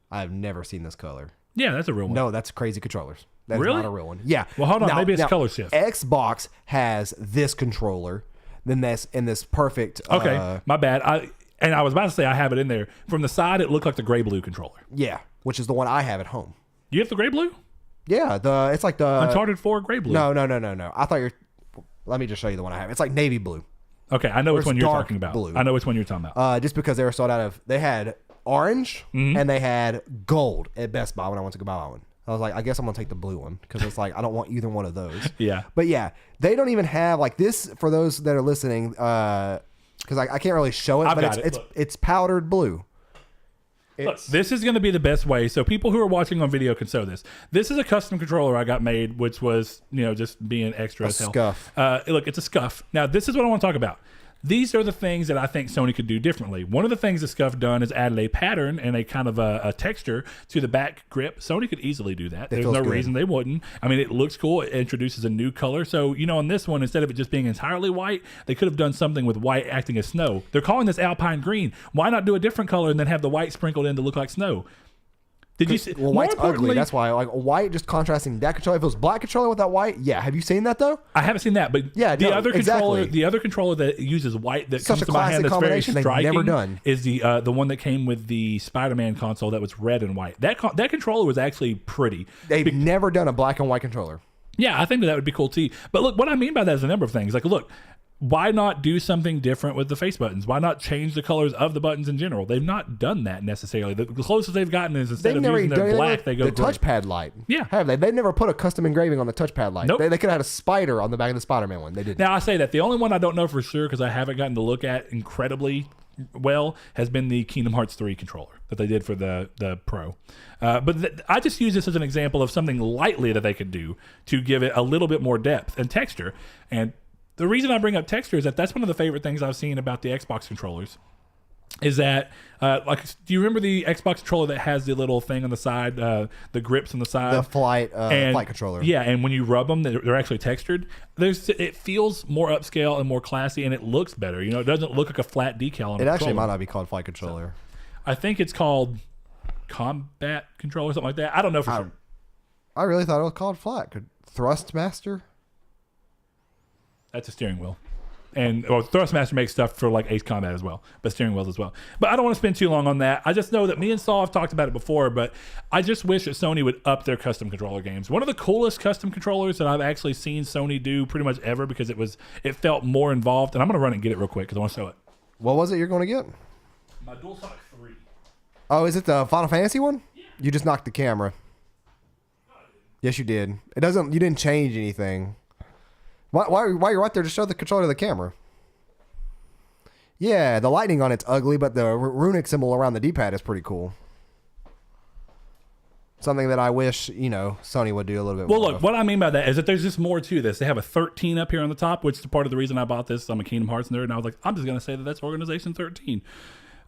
I've never seen this color. Yeah, that's a real one. No, that's crazy controllers. That's really? not a real one. Yeah. Well, hold on. Maybe it's color shift. Xbox has this controller, then this perfect. Okay, my bad. I was about to say I have it in there. From the side, it looked like the gray blue controller. Yeah, which is the one I have at home. You have the gray blue? Yeah, it's like the Uncharted 4 gray blue. No. I thought you're. Let me just show you the one I have. It's like navy blue. Okay, I know which one you're talking about. Blue. I know which one you're talking about. Just because they were sold out of. They had orange and they had gold at Best Buy when I went to go buy one. I was like, I guess I'm gonna take the blue one because it's like I don't want either one of those. Yeah, but yeah, they don't even have like this for those that are listening because I can't really show it. It's powdered blue. Look, this is going to be the best way. So people who are watching on video can show this. This is a custom controller I got made, which was just being extra as hell. Scuff. Look, it's a scuff. Now this is what I want to talk about. These are the things that I think Sony could do differently. One of the things that Scuff done is added a pattern and a kind of a texture to the back grip. Sony could easily do that. There's no reason they wouldn't. I mean, it looks cool. It introduces a new color. So, on this one, instead of it just being entirely white, they could have done something with white acting as snow. They're calling this Alpine Green. Why not do a different color and then have the white sprinkled in to look like snow? Did you see? Well, white's ugly. That's why. Like white, just contrasting that controller. If it was black controller with that white, yeah. Have you seen that though? I haven't seen that, but yeah, the other controller that uses white that such comes a to my hand classic that's combination very striking they've never done is the one that came with the Spider-Man console that was red and white. That controller was actually pretty. They've never done a black and white controller. Yeah, I think that would be cool too. But look, what I mean by that is a number of things. Like, look. Why not do something different with the face buttons? Why not change the colors of the buttons in general? They've not done that necessarily. The closest they've gotten is instead of using their black, they go the gray. touchpad light. Yeah. Have they? They never put a custom engraving on the touchpad light. Nope. They could have had a spider on the back of the Spider-Man one. They didn't. Now, I say that. The only one I don't know for sure, because I haven't gotten to look at incredibly well, has been the Kingdom Hearts 3 controller that they did for the Pro. But I just use this as an example of something lightly that they could do to give it a little bit more depth and texture. And the reason I bring up texture is that's one of the favorite things I've seen about the Xbox controllers. Is that do you remember the Xbox controller that has the little thing on the side, the grips on the side, the flight controller? Yeah, and when you rub them, they're actually textured. It feels more upscale and more classy, and it looks better. You know, it doesn't look like a flat decal on. It actually might not be called flight controller. So, I think it's called combat controller, something like that. I don't know for sure. I really thought it was called flat. Thrustmaster. That's a steering wheel. And Thrustmaster makes stuff for like Ace Combat as well, but steering wheels as well. But I don't want to spend too long on that. I just know that me and Saul have talked about it before, but I just wish that Sony would up their custom controller games. One of the coolest custom controllers that I've actually seen Sony do pretty much ever, because it felt more involved. And I'm going to run and get it real quick because I want to show it. What was it you're going to get? My DualShock 3. Oh, is it the Final Fantasy one? Yeah. You just knocked the camera. No, I didn't. Yes, you did. You didn't change anything. Why you're right there, just show the controller to the camera. Yeah, the lightning on it's ugly, but the runic symbol around the D-pad is pretty cool. Something that I wish, Sony would do a little bit more. Well, look, what I mean by that is that there's just more to this. They have a 13 up here on the top, which is part of the reason I bought this. I'm a Kingdom Hearts nerd, and I was like, I'm just going to say that's Organization 13.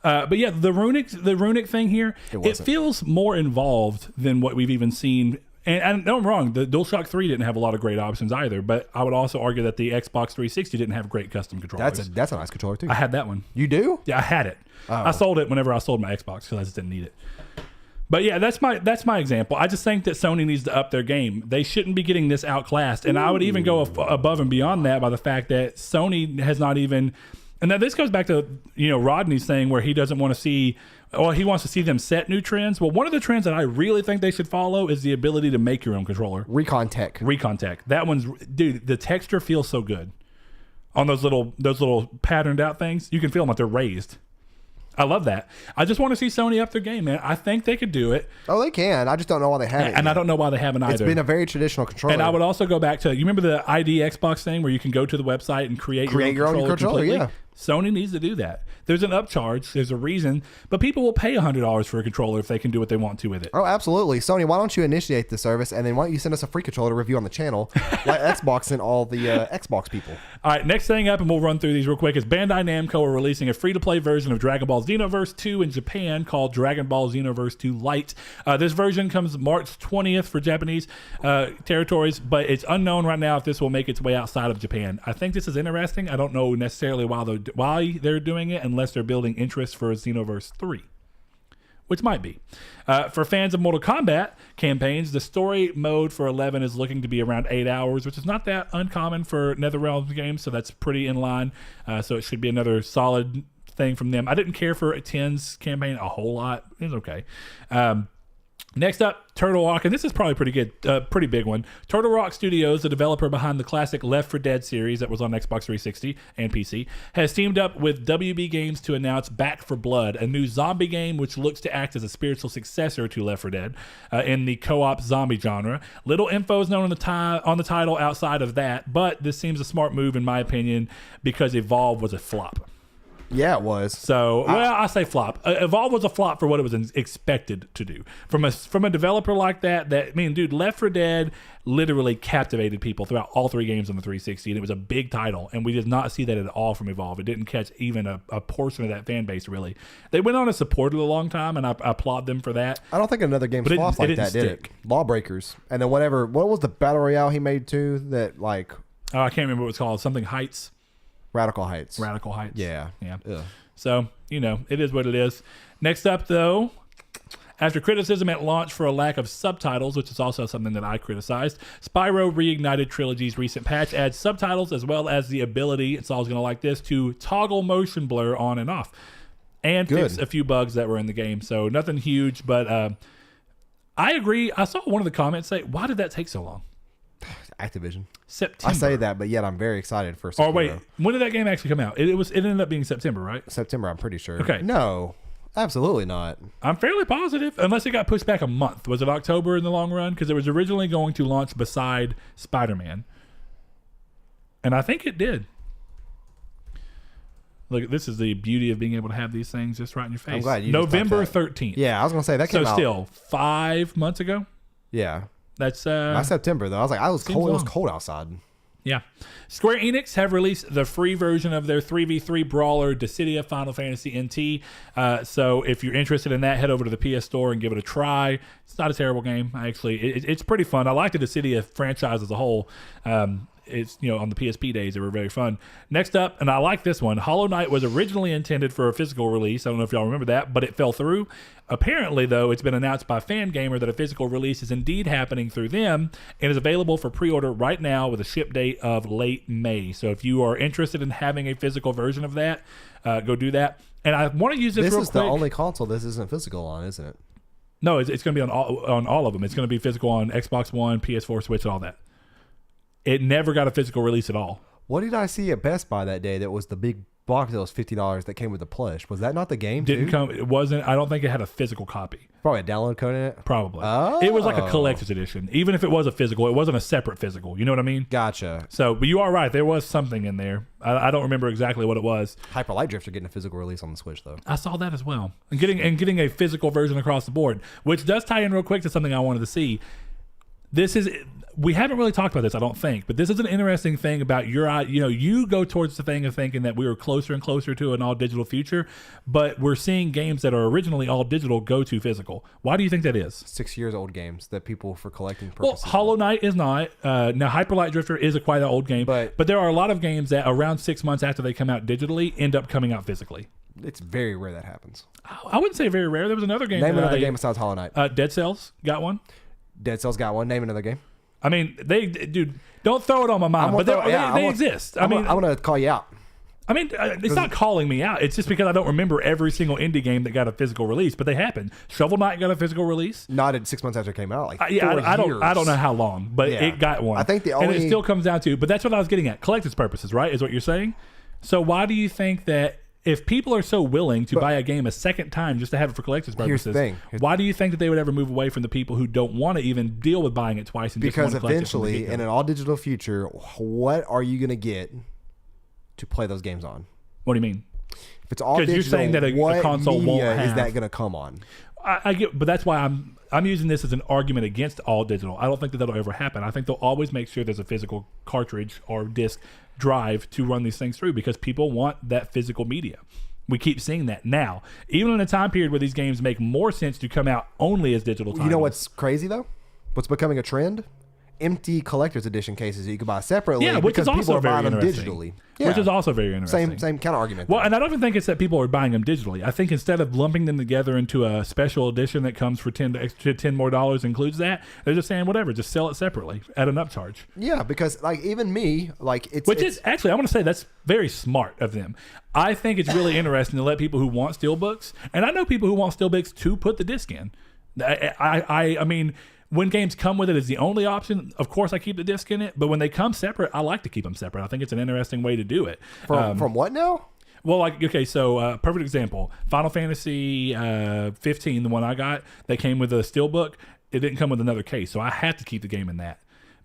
But yeah, the runic thing here, it feels more involved than what we've even seen. And no, I'm wrong. The DualShock 3 didn't have a lot of great options either. But I would also argue that the Xbox 360 didn't have great custom controllers. That's a nice controller too. I had that one. You do? Yeah, I had it. Oh. I sold it whenever I sold my Xbox because I just didn't need it. But yeah, that's my example. I just think that Sony needs to up their game. They shouldn't be getting this outclassed. And I would even go above and beyond that by the fact that Sony has not even. And now this goes back to Rodney's thing where he doesn't want to see. Well, he wants to see them set new trends. Well, one of the trends that I really think they should follow is the ability to make your own controller. Recon Tech. That one's, dude, the texture feels so good on those little patterned out things. You can feel them like they're raised. I love that. I just want to see Sony up their game, man. I think they could do it. Oh, they can. I just don't know why they haven't. And I don't know why they haven't either. It's been a very traditional controller. And I would also go back to, you remember the ID Xbox thing where you can go to the website and create your own controller completely? Yeah. Sony needs to do that. There's an upcharge. There's a reason. But people will pay $100 for a controller if they can do what they want to with it. Oh, absolutely. Sony, why don't you initiate the service, and then why don't you send us a free controller to review on the channel, like Xbox and all the Xbox people. All right, next thing up, and we'll run through these real quick, is Bandai Namco are releasing a free-to-play version of Dragon Ball Xenoverse 2 in Japan called Dragon Ball Xenoverse 2 Lite. This version comes March 20th for Japanese territories, but it's unknown right now if this will make its way outside of Japan. I think this is interesting. I don't know necessarily why they're doing it unless they're building interest for Xenoverse 3, which might be. For fans of Mortal Kombat campaigns, the story mode for 11 is looking to be around 8 hours, which is not that uncommon for NetherRealm games, so that's pretty in line. So it should be another solid thing from them. I didn't care for 10's campaign a whole lot. It was okay. Next up, Turtle Rock, and this is probably pretty good, pretty big one. Turtle Rock Studios, the developer behind the classic Left 4 Dead series that was on Xbox 360 and PC, has teamed up with WB Games to announce Back 4 Blood, a new zombie game which looks to act as a spiritual successor to Left 4 Dead in the co-op zombie genre. Little info is known on the title outside of that, but this seems a smart move in my opinion because Evolve was a flop. Yeah, it was. So, I say flop. Evolve was a flop for what it was expected to do. From a developer like that, dude, Left 4 Dead literally captivated people throughout all 3 games on the 360, and it was a big title, and we did not see that at all from Evolve. It didn't catch even a portion of that fan base, really. They went on to support it a long time, and I applaud them for that. I don't think another game flopped like that, did it? Lawbreakers. And then what was the Battle Royale he made, too, that, like... Oh, I can't remember what it was called. Something Heights. Radical Heights. Yeah. Ugh. So, it is what it is. Next up, though, After criticism at launch for a lack of subtitles, which is also something that I criticized, Spyro Reignited Trilogy's recent patch adds subtitles as well as the ability, it's always going to like this, to toggle motion blur on and off. And fix a few bugs that were in the game. So nothing huge, but I agree. I saw one of the comments say, why did that take so long? Activision. September. I say that, but yet I'm very excited for September. Oh, wait. When did that game actually come out? It ended up being September, right? September, I'm pretty sure. Okay. No, absolutely not. I'm fairly positive, unless it got pushed back a month. Was it October in the long run? Because it was originally going to launch beside Spider-Man. And I think it did. Look, this is the beauty of being able to have these things just right in your face. I'm glad you November 13th. Yeah, I was going to say that came out. So still 5 months ago? Yeah. That's not September, though. I was like, it was cold outside. Yeah. Square Enix have released the free version of their 3v3 brawler Dissidia Final Fantasy NT. So if you're interested in that, head over to the PS Store and give it a try. It's not a terrible game. It's pretty fun. I like the Dissidia franchise as a whole. It's, on the PSP days, they were very fun. Next up, and I like this one, Hollow Knight was originally intended for a physical release. I don't know if y'all remember that, but it fell through. Apparently, though, it's been announced by Fangamer that a physical release is indeed happening through them and is available for pre-order right now with a ship date of late May. So if you are interested in having a physical version of that, go do that. And I want to use this real quick. This is the only console this isn't physical on, isn't it? No, it's going to be on all of them. It's going to be physical on Xbox One, PS4, Switch, and all that. It never got a physical release at all. What did I see at Best Buy that day that was the big box that was $50 that came with the plush? Was that not the game? Didn't come. It wasn't. I don't think it had a physical copy. Probably a download code in it? Probably. Oh. It was like a collector's edition. Even if it was a physical, it wasn't a separate physical. You know what I mean? Gotcha. So, but you are right. There was something in there. I don't remember exactly what it was. Hyper Light Drifter getting a physical release on the Switch, though. I saw that as well. And getting a physical version across the board, which does tie in real quick to something I wanted to see. We haven't really talked about this, I don't think, but this is an interesting thing about you go towards the thing of thinking that we were closer and closer to an all digital future, but we're seeing games that are originally all digital go to physical. Why do you think that is? 6 years old games that people for collecting purposes. Well, Hollow Knight is not. Now, Hyper Light Drifter is quite an old game, but there are a lot of games that around 6 months after they come out digitally end up coming out physically. It's very rare that happens. I wouldn't say very rare. There was another game. Name another game besides Hollow Knight. Dead Cells got one. Dead Cells got one. Name another game. I mean, dude, don't throw it on my mind, but they exist. I'm going to call you out. I mean, it's not calling me out. It's just because I don't remember every single indie game that got a physical release, but they happened. Shovel Knight got a physical release. Not in 6 months after it came out. Like 4 years. I don't know how long, but yeah. It got one. I think and it still comes down to. But that's what I was getting at. Collector's purposes, right? Is what you're saying. So why do you think that? If people are so willing to buy a game a second time just to have it for collector's purposes, here's the thing. Why do you think that they would ever move away from the people who don't want to even deal with buying it twice? And because just want to eventually, in an all-digital future, what are you going to get to play those games on? What do you mean? If it's all digital, you're saying that a console won't have. Is that going to come on? I get, but that's why I'm using this as an argument against all digital. I don't think that'll ever happen. I think they'll always make sure there's a physical cartridge or disc drive to run these things through because people want that physical media. We keep seeing that now, even in a time period where these games make more sense to come out only as digital titles. You know what's crazy though? What's becoming a trend? Empty collector's edition cases that you can buy separately. Yeah, which is also very interesting. Digitally. Yeah. Which is also very interesting. Same kind of argument. Well, and I don't even think it's that people are buying them digitally. I think instead of lumping them together into a special edition that comes for $10 more includes that, they're just saying whatever, just sell it separately at an upcharge. Yeah, because like even me, like is actually I want to say that's very smart of them. I think it's really interesting to let people who want steelbooks, and I know people who want steelbooks to put the disc in. I mean. When games come with it as the only option, of course I keep the disc in it. But when they come separate, I like to keep them separate. I think it's an interesting way to do it. From what now? Well, so perfect example. Final Fantasy 15, the one I got, they came with a steelbook. It didn't come with another case, so I had to keep the game in that.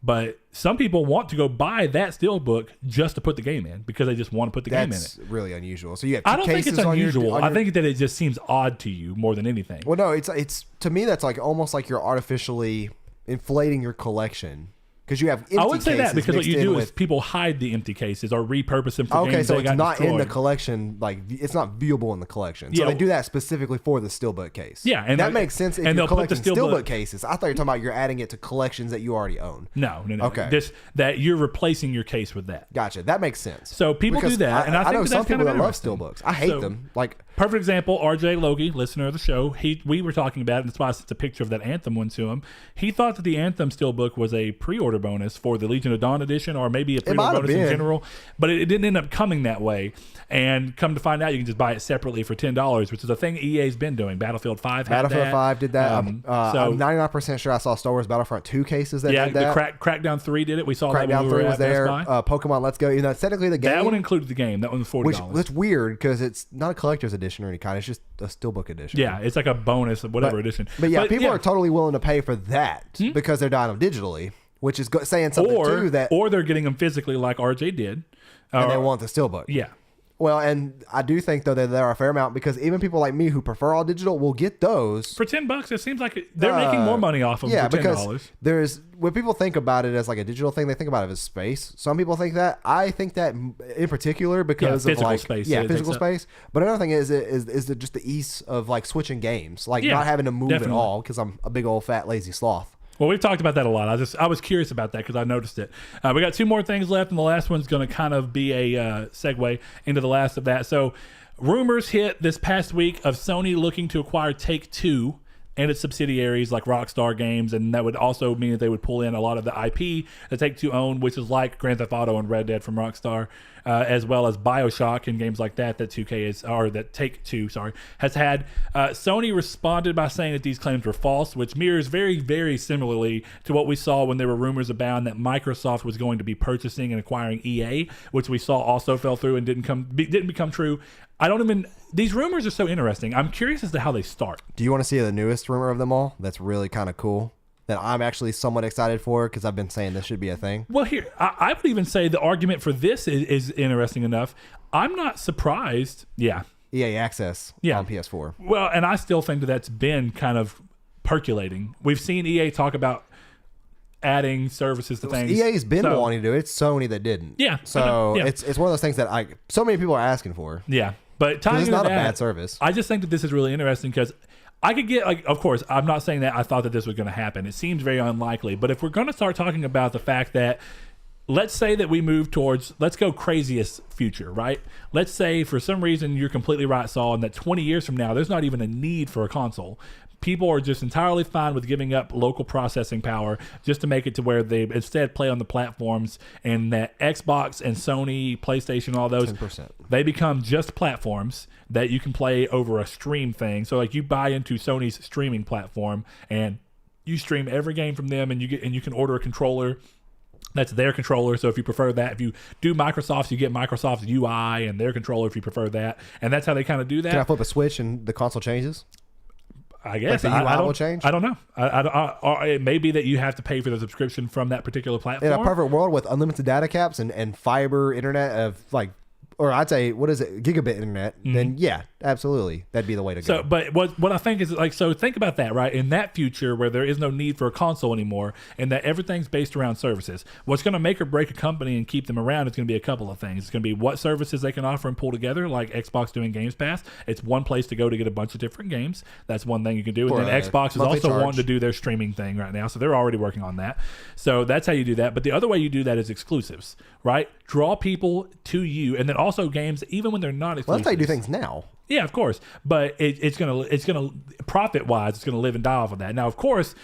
But some people want to go buy that steelbook just to put the game in because they just want to put the game in it. That's really unusual. So you have two I don't think it's unusual. I think that it just seems odd to you more than anything. Well, no, it's to me that's like almost like you're artificially inflating your collection. Because you have empty I would say that because what you do is with, people hide the empty cases or repurpose them for games. Okay, so it's not destroyed. in the collection, like it's not viewable in the collection. So they do that specifically for the steelbook case. Yeah, and that makes sense if and you're they'll put the collecting steelbook cases. I thought you were talking about you're adding it to collections that you already own. No. Okay. Just that you're replacing your case with that. Gotcha. That makes sense. So people do that, and I think know that's some people kind of that love steelbooks. I hate them. Like Perfect example, RJ Logie, listener of the show, we were talking about it, and that's why I sent a picture of that Anthem one to him. He thought that the Anthem Steelbook was a pre-order bonus for the Legion of Dawn edition, or maybe a pre-order bonus in general, but it didn't end up coming that way. And come to find out, you can just buy it separately for $10, which is a thing EA's been doing. Battlefield 5 had Battlefield that. 5 did that. So, I'm 99% sure I saw Star Wars Battlefront 2 cases that did that. The Crackdown 3 did it. We saw that when Crackdown we 3 were was at there. Best Buy. Pokemon Let's Go. Technically the game. That one included the game. That one was $40. Which that's weird because it's not a collector's edition or any kind. It's just a Steelbook edition. Yeah, it's like a bonus of whatever edition. But people are totally willing to pay for that because they're buying them digitally, which is saying something too that. Or they're getting them physically like RJ did. And they want the Steelbook. Yeah. Well, and I do think though that there are a fair amount because even people like me who prefer all digital will get those for $10. It seems like they're making more money off of them for $10. Because there's when people think about it as like a digital thing, they think about it as space. Some people think that. I think that in particular because of like space. Physical space. But another thing is just the ease of like switching games, like not having to move at all because I'm a big old fat lazy sloth. Well, we've talked about that a lot. I was curious about that because I noticed it. We got 2 more things left, and the last one's going to kind of be a segue into the last of that. So, rumors hit this past week of Sony looking to acquire Take-Two and its subsidiaries like Rockstar Games, and that would also mean that they would pull in a lot of the IP that Take-Two own, which is like Grand Theft Auto and Red Dead from Rockstar, as well as BioShock and games like that that Take-Two has had. Sony responded by saying that these claims were false, which mirrors very, very similarly to what we saw when there were rumors abound that Microsoft was going to be purchasing and acquiring EA, which we saw also fell through and didn't become true. These rumors are so interesting. I'm curious as to how they start. Do you want to see the newest rumor of them all? That's really kind of cool. That I'm actually somewhat excited for because I've been saying this should be a thing. Well, here, I would even say the argument for this is interesting enough. I'm not surprised. Yeah. EA Access on PS4. Well, and I still think that's been kind of percolating. We've seen EA talk about adding services to things. EA's been wanting to do it. It's Sony that didn't. Yeah. So it's one of those things that so many people are asking for. Yeah. But tying it's not a bad service. I just think that this is really interesting because I could get, of course, I'm not saying that I thought that this was going to happen. It seems very unlikely. But if we're going to start talking about the fact that, let's say that we move towards, let's go craziest future, right? Let's say for some reason you're completely right, Saul, and that 20 years from now, there's not even a need for a console. People are just entirely fine with giving up local processing power just to make it to where they instead play on the platforms, and that Xbox and Sony, PlayStation, all those, 10%. They become just platforms that you can play over a stream thing. So like you buy into Sony's streaming platform and you stream every game from them, and you can order a controller. That's their controller. So if you prefer that, if you do Microsoft's, you get Microsoft's UI and their controller if you prefer that. And that's how they kind of do that. Can I flip a switch and the console changes? I guess like the UI will change. I don't know. It may be that you have to pay for the subscription from that particular platform. In a perfect world with unlimited data caps and fiber internet of like, or I'd say, what is it, gigabit internet? Then yeah, absolutely, that'd be the way to go. So, but what I think is like, so think about that, right? In that future where there is no need for a console anymore, and that everything's based around services, what's going to make or break a company and keep them around is going to be a couple of things. It's going to be what services they can offer and pull together, like Xbox doing Games Pass. It's one place to go to get a bunch of different games. That's one thing you can do. And then Xbox is also wanting to do their streaming thing right now, so they're already working on that. So that's how you do that. But the other way you do that is exclusives, right? Draw people to you, and then also games, even when they're not exclusive. Well, that's how you do things now. Yeah, of course, but it's gonna profit wise, it's gonna live and die off of that. Now, of course,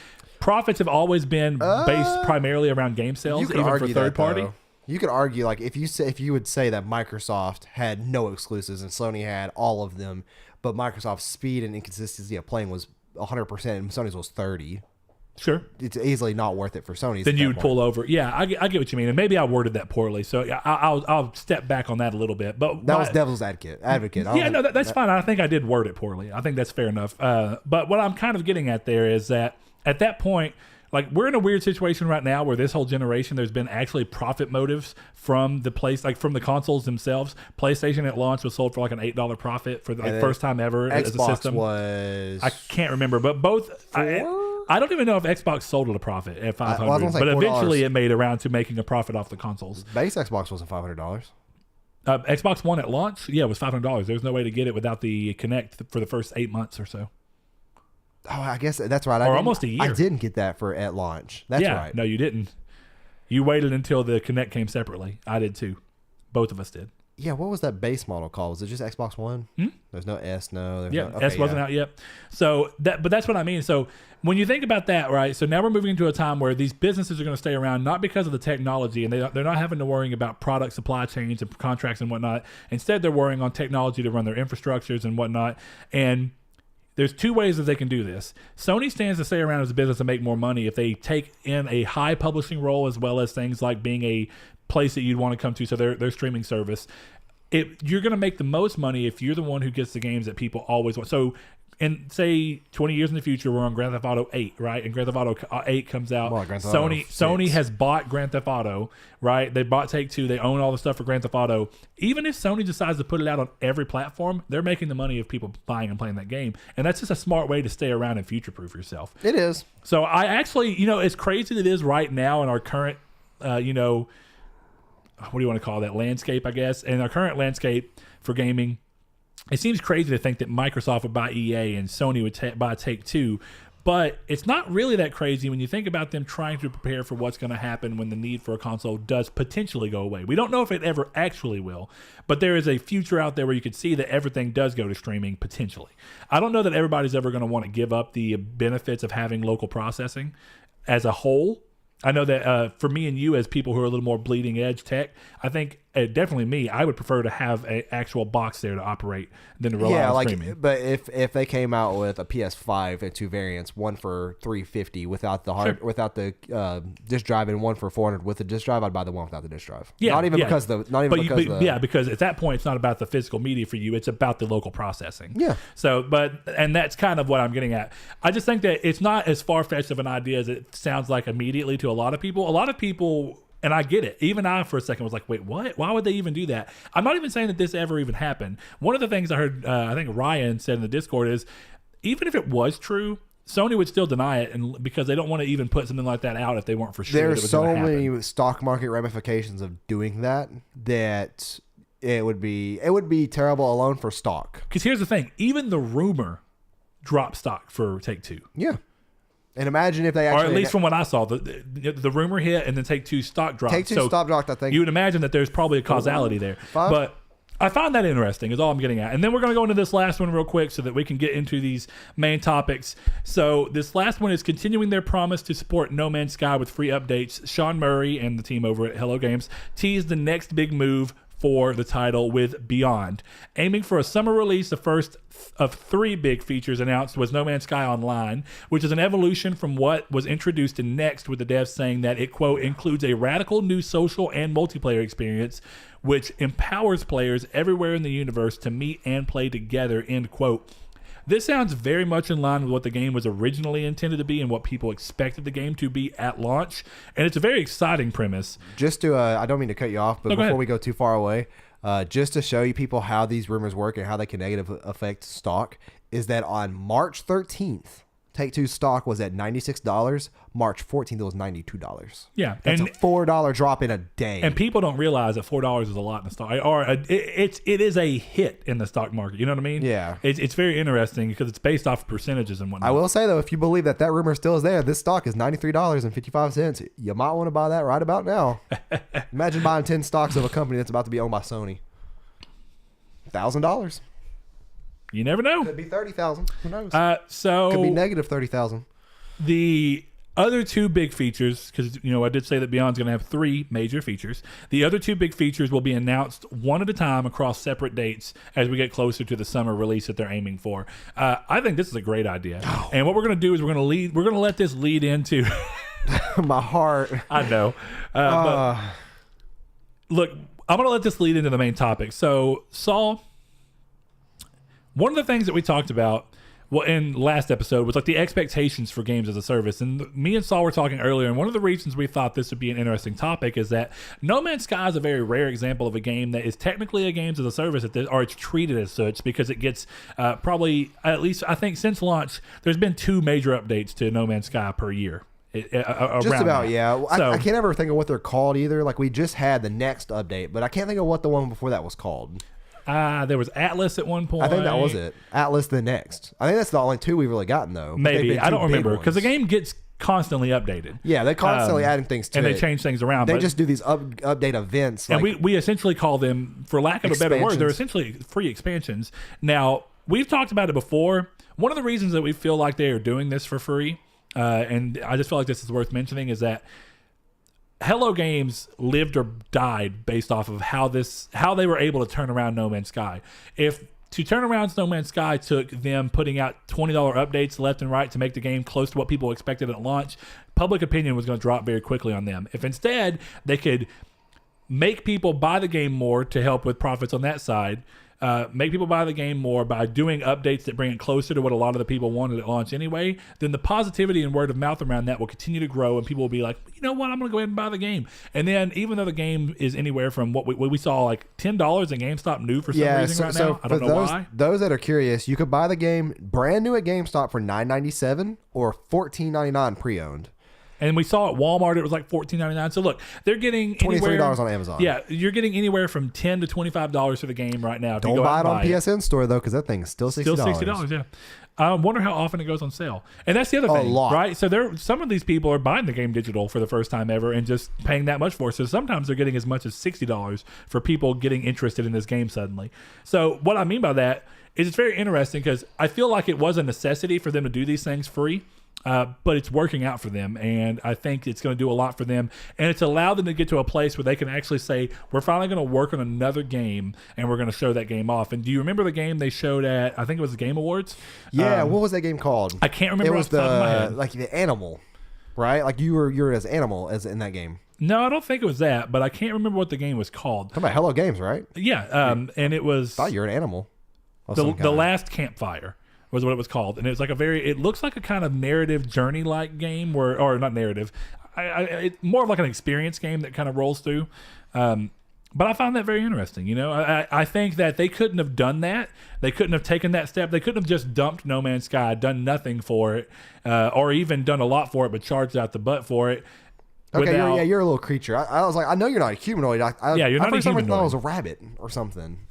profits have always been based primarily around game sales, even for third party. You could argue, like if you would say that Microsoft had no exclusives and Sony had all of them, but Microsoft's speed and inconsistency of playing was 100% and Sony's was 30%. Sure, it's easily not worth it for Sony. Then you would pull over. Yeah, I get what you mean, and maybe I worded that poorly. So I'll step back on that a little bit. But that was devil's advocate. Yeah, no, that's fine. I think I did word it poorly. I think that's fair enough. But what I'm kind of getting at there is that at that point, like we're in a weird situation right now where this whole generation, there's been actually profit motives from the from the consoles themselves. PlayStation at launch was sold for like an $8 profit for the first time ever as a system. Was I can't remember, but both. I don't even know if Xbox sold at a profit at $500, but eventually it made around to making a profit off the consoles. Base Xbox wasn't $500. Xbox One at launch, it was $500. There's no way to get it without the Kinect for the first 8 months or so. Oh, I guess that's right. Or almost a year. I didn't get that at launch. That's right. No, you didn't. You waited until the Kinect came separately. I did too. Both of us did. Yeah, what was that base model called? Was it just Xbox One? There's no S, no. There's no, S wasn't out yet. So but that's what I mean. So when you think about that, right? So now we're moving into a time where these businesses are going to stay around not because of the technology, and they're not having to worrying about product supply chains and contracts and whatnot. Instead, they're worrying on technology to run their infrastructures and whatnot. And there's two ways that they can do this. Sony stands to stay around as a business and make more money if they take in a high publishing role, as well as things like being a place that you'd want to come to, so their streaming service. You're going to make the most money if you're the one who gets the games that people always want. So, in say 20 years in the future, we're on Grand Theft Auto 8, right? And Grand Theft Auto 8 comes out. Well, Grand Theft Auto Sony has bought Grand Theft Auto, right? They bought Take-Two. They own all the stuff for Grand Theft Auto. Even if Sony decides to put it out on every platform, they're making the money of people buying and playing that game. And that's just a smart way to stay around and future-proof yourself. It is. So I actually, as crazy as it is right now in our current, what do you want to call that, landscape, I guess. In our current landscape for gaming, it seems crazy to think that Microsoft would buy EA and Sony would buy Take-Two, but it's not really that crazy when you think about them trying to prepare for what's going to happen when the need for a console does potentially go away. We don't know if it ever actually will, but there is a future out there where you could see that everything does go to streaming potentially. I don't know that everybody's ever going to want to give up the benefits of having local processing as a whole. I know that for me and you as people who are a little more bleeding edge tech, I think definitely me, I would prefer to have an actual box there to operate than to rely on streaming. But if they came out with a PS5 and two variants, one for $350 without the disk drive and one for $400 with the disk drive, I'd buy the one without the disk drive. Yeah, because at that point it's not about the physical media for you; it's about the local processing. Yeah. So, and that's kind of what I'm getting at. I just think that it's not as far fetched of an idea as it sounds like immediately to a lot of people. A lot of people. And I get it. Even I, for a second, was like, wait, what? Why would they even do that? I'm not even saying that this ever even happened. One of the things I heard, I think Ryan said in the Discord is, even if it was true, Sony would still deny it, and because they don't want to even put something like that out if they weren't for sure. There's so many stock market ramifications of doing that it would be terrible alone for stock. Because here's the thing. Even the rumor dropped stock for Take-Two. Yeah. And imagine if they actually... Or at least from what I saw, the rumor hit and then Take-Two stock dropped. Take-Two stock dropped, I think. You would imagine that there's probably a causality there. But I find that interesting is all I'm getting at. And then we're going to go into this last one real quick so that we can get into these main topics. So this last one is continuing their promise to support No Man's Sky with free updates. Sean Murray and the team over at Hello Games teased the next big move for the title with Beyond. Aiming for a summer release, the first of three big features announced was No Man's Sky Online, which is an evolution from what was introduced in Next, with the devs saying that it, quote, includes a radical new social and multiplayer experience which empowers players everywhere in the universe to meet and play together, end quote. This sounds very much in line with what the game was originally intended to be and what people expected the game to be at launch. And it's a very exciting premise. Just to, I don't mean to cut you off, but before we go too far away, just to show you people how these rumors work and how they can negatively affect stock, is that on March 13th, Take-Two stock was at $96. March 14th, it was $92. Yeah. That's a $4 drop in a day. And people don't realize that $4 is a lot in the stock. Or it is a hit in the stock market. You know what I mean? Yeah. It's very interesting because it's based off of percentages and whatnot. I will say, though, if you believe that rumor still is there, this stock is $93.55. You might want to buy that right about now. Imagine buying 10 stocks of a company that's about to be owned by Sony. $1,000. You never know. Could be 30,000. Who knows? Could be negative 30,000. The other two big features, because I did say that Beyond's going to have three major features. The other two big features will be announced one at a time across separate dates as we get closer to the summer release that they're aiming for. I think this is a great idea, and what we're going to do is we're going to let this lead into my heart. I know, but look, I'm going to let this lead into the main topic. So, Saul. One of the things that we talked about in last episode was like the expectations for games as a service. And me and Saul were talking earlier, and one of the reasons we thought this would be an interesting topic is that No Man's Sky is a very rare example of a game that is technically a games as a service, or it's treated as such, because it gets probably, at least I think since launch, there's been two major updates to No Man's Sky per year. Just about, yeah. So, I can't ever think of what they're called either. Like, we just had the next update, but I can't think of what the one before that was called. There was Atlas at one point. I think that was it. Atlas the next. I think that's the only two we've really gotten, though. Maybe. I don't remember. Because the game gets constantly updated. Yeah, they constantly adding things to and it. they change things around. They just do these update events. And we essentially call them, for lack of a better word, they're essentially free expansions. Now, we've talked about it before. One of the reasons that we feel like they are doing this for free, and I just feel like this is worth mentioning, is that Hello Games lived or died based off of how they were able to turn around No Man's Sky. If to turn around No Man's Sky took them putting out $20 updates left and right to make the game close to what people expected at launch, public opinion was going to drop very quickly on them. If instead they could make people buy the game more to help with profits on that side, make people buy the game more by doing updates that bring it closer to what a lot of the people wanted at launch anyway, then the positivity and word of mouth around that will continue to grow, and people will be like, you know what, I'm going to go ahead and buy the game. And then even though the game is anywhere from what we saw, like $10 in GameStop new for some reason right now. I don't know why. Those that are curious, you could buy the game brand new at GameStop for $9.97 or $14.99 pre-owned. And we saw at Walmart it was like $14.99. So look, they're getting $23 on Amazon. Yeah, you're getting anywhere from $10 to $25 for the game right now. Don't buy it on PSN store though, because that thing's still $60. Still $60, yeah. I wonder how often it goes on sale. And that's the other thing, right? So some of these people are buying the game digital for the first time ever and just paying that much for it. So sometimes they're getting as much as $60 for people getting interested in this game suddenly. So what I mean by that is it's very interesting because I feel like it was a necessity for them to do these things free. But it's working out for them, and I think it's going to do a lot for them, and it's allowed them to get to a place where they can actually say, we're finally going to work on another game, and we're going to show that game off. And do you remember the game they showed at, I think it was the Game Awards? Yeah, what was that game called? I can't remember. It was like the animal, right? Like you were as animal as in that game. No, I don't think it was that, but I can't remember what the game was called. Talking about Hello Games, right? Yeah, and it was... I thought you were an animal. The Last Campfire was what it was called, and it's like it looks like a kind of narrative journey-like game, or not narrative, it's more of like an experience game that kind of rolls through. But I found that very interesting. You know, I think that they couldn't have done that. They couldn't have taken that step. They couldn't have just dumped No Man's Sky, done nothing for it, or even done a lot for it, but charged out the butt for it. Okay, you're a little creature. I was like, I know you're not a humanoid. Yeah, you're not a humanoid. I thought it was a rabbit or something.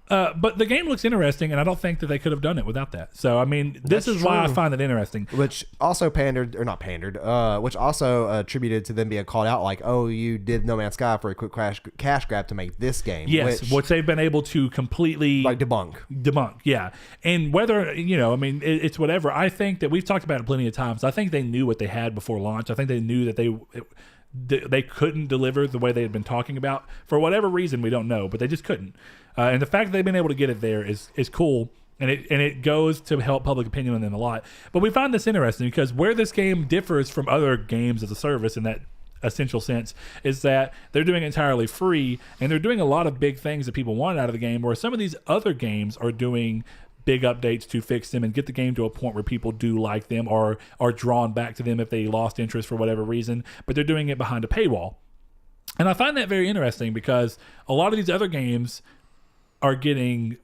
But the game looks interesting, and I don't think that they could have done it without that. So, I mean, this is why I find it interesting. Which also which also attributed to them being called out like, oh, you did No Man's Sky for a quick cash grab to make this game. Yes, which they've been able to completely... like debunk, yeah. And whether, I mean, it's whatever. I think that we've talked about it plenty of times. I think they knew what they had before launch. I think they knew that they couldn't deliver the way they had been talking about. For whatever reason, we don't know, but they just couldn't. And the fact that they've been able to get it there is cool, and it goes to help public opinion on them a lot. But we find this interesting because where this game differs from other games as a service in that essential sense is that they're doing it entirely free, and they're doing a lot of big things that people want out of the game, where some of these other games are doing big updates to fix them and get the game to a point where people do like them or are drawn back to them if they lost interest for whatever reason, but they're doing it behind a paywall. And I find that very interesting because a lot of these other games are getting,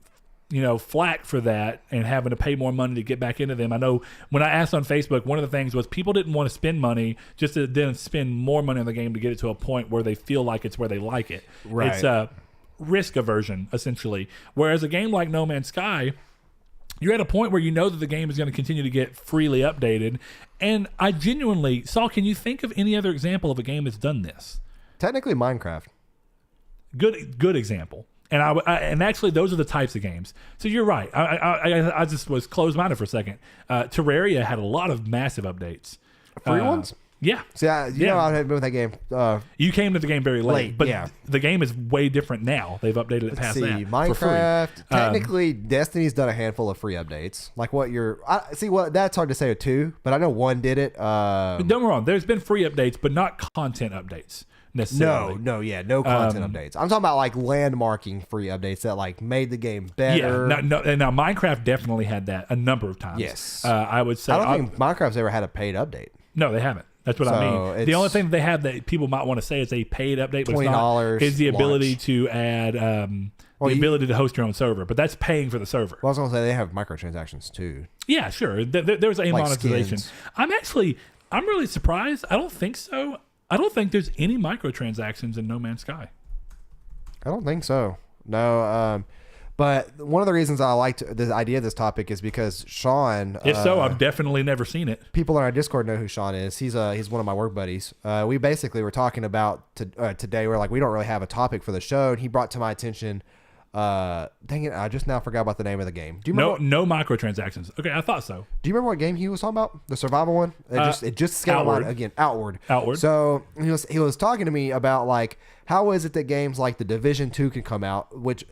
flack for that and having to pay more money to get back into them. I know when I asked on Facebook, one of the things was people didn't want to spend money just to then spend more money on the game to get it to a point where they feel like it's where they like it. Right. It's a risk aversion, essentially. Whereas a game like No Man's Sky, you're at a point where you know that the game is going to continue to get freely updated. And I genuinely, Saul, can you think of any other example of a game that's done this? Technically Minecraft. Good example. And and actually, those are the types of games. So you're right. I just was closed-minded for a second. Terraria had a lot of massive updates. Free ones? Yeah. See, I had been with that game. You came to the game very late, but the game is way different now. They've updated it past that. Minecraft. Technically, Destiny's done a handful of free updates. Like that's hard to say too, but I know one did it. Don't get me wrong. There's been free updates, but not content updates. Necessarily. No content updates. I'm talking about like landmarking free updates that like made the game better. Yeah, now Minecraft definitely had that a number of times. Yes, I would say. I don't think Minecraft's ever had a paid update. No, they haven't. That's what I mean. The only thing that they have that people might want to say is a paid update, but $20 is the ability to add the ability to host your own server. But that's paying for the server. Well, I was going to say they have microtransactions too. Yeah, sure. There's a monetization. Skins. I'm really surprised. I don't think so. I don't think there's any microtransactions in No Man's Sky. I don't think so. No. But one of the reasons I liked the idea of this topic is because Sean. If so, I've definitely never seen it. People in our Discord know who Sean is. He's one of my work buddies. We basically were talking about today. We're like, we don't really have a topic for the show, and he brought to my attention. Dang it! I just now forgot about the name of the game. Do you remember? No microtransactions. Okay, I thought so. Do you remember what game he was talking about? The survival one. It just escaped my mind again. Outward. So he was talking to me about like how is it that games like the Division 2 can come out, which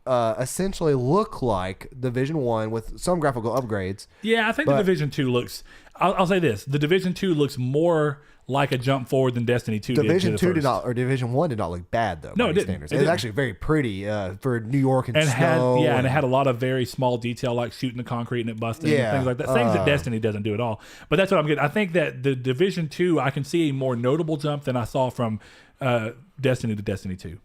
essentially look like Division 1 with some graphical upgrades. Yeah, I think the Division 2 looks. I'll say this: the Division 2 looks more like a jump forward than Destiny 2 Division 2 did or Division 1 did not look bad though. No, it didn't. Standards. It was actually very pretty for New York and snow. And it had a lot of very small detail, like shooting the concrete and it busting and things like that. Things that Destiny doesn't do at all. But that's what I'm getting. I think that the Division 2, I can see a more notable jump than I saw from Destiny to Destiny 2.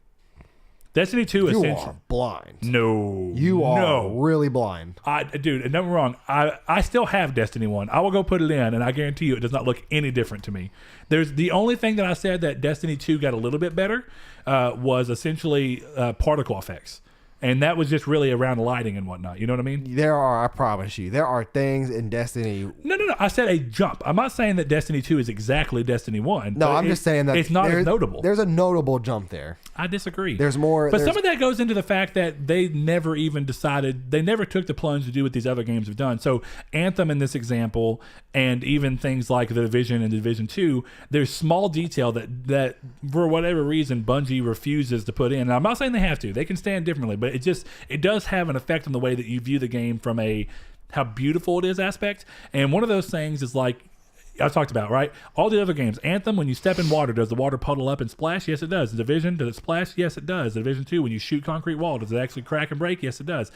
Destiny 2 you essentially. are blind. No. You are really blind. Dude, don't get me wrong. I still have Destiny 1. I will go put it in, and I guarantee you it does not look any different to me. There's the only thing that I said that Destiny 2 got a little bit better was essentially particle effects. And that was just really around lighting and whatnot. You know what I mean? I promise you, there are things in Destiny. No. I said a jump. I'm not saying that Destiny 2 is exactly Destiny 1. No, I'm just saying that it's not as notable. There's a notable jump there. I disagree. There's more. But some of that goes into the fact that they never even decided, they never took the plunge to do what these other games have done. So Anthem in this example, and even things like The Division and Division 2, there's small detail that for whatever reason Bungie refuses to put in. And I'm not saying they have to. They can stand differently, but it does have an effect on the way that you view the game from a how beautiful it is aspect. And one of those things is like I talked about, right? All the other games. Anthem, when you step in water, does the water puddle up and splash? Yes, it does. The Division, does it splash? Yes, it does. The Division 2, when you shoot concrete wall, does it actually crack and break? Yes, it does.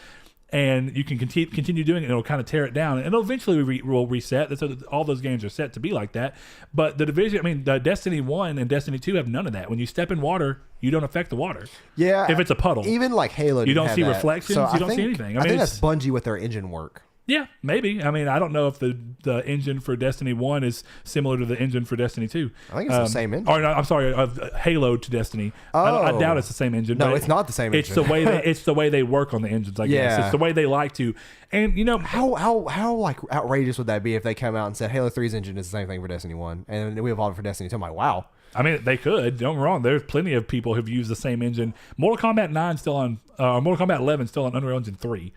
And you can continue doing it, and it'll kind of tear it down. And it'll eventually will reset. So all those games are set to be like that. But the Division, the Destiny 1 and Destiny 2 have none of that. When you step in water, you don't affect the water. Yeah. If it's a puddle. Even like Halo, you don't see reflections. So you don't see anything. I think that's Bungie with their engine work. Yeah, maybe. I don't know if the engine for Destiny 1 is similar to the engine for Destiny 2. I think it's the same engine. Or no, I'm sorry, Halo to Destiny. I doubt it's the same engine. No, it's not the same engine. It's the way they work on the engines, I guess. It's the way they like to. And how like outrageous would that be if they come out and said Halo 3's engine is the same thing for Destiny 1 and we evolved it for Destiny 2? I'm like, wow. They could. Don't get me wrong. There's plenty of people who've used the same engine. Mortal Kombat 9 still on Mortal Kombat 11 still on Unreal Engine 3.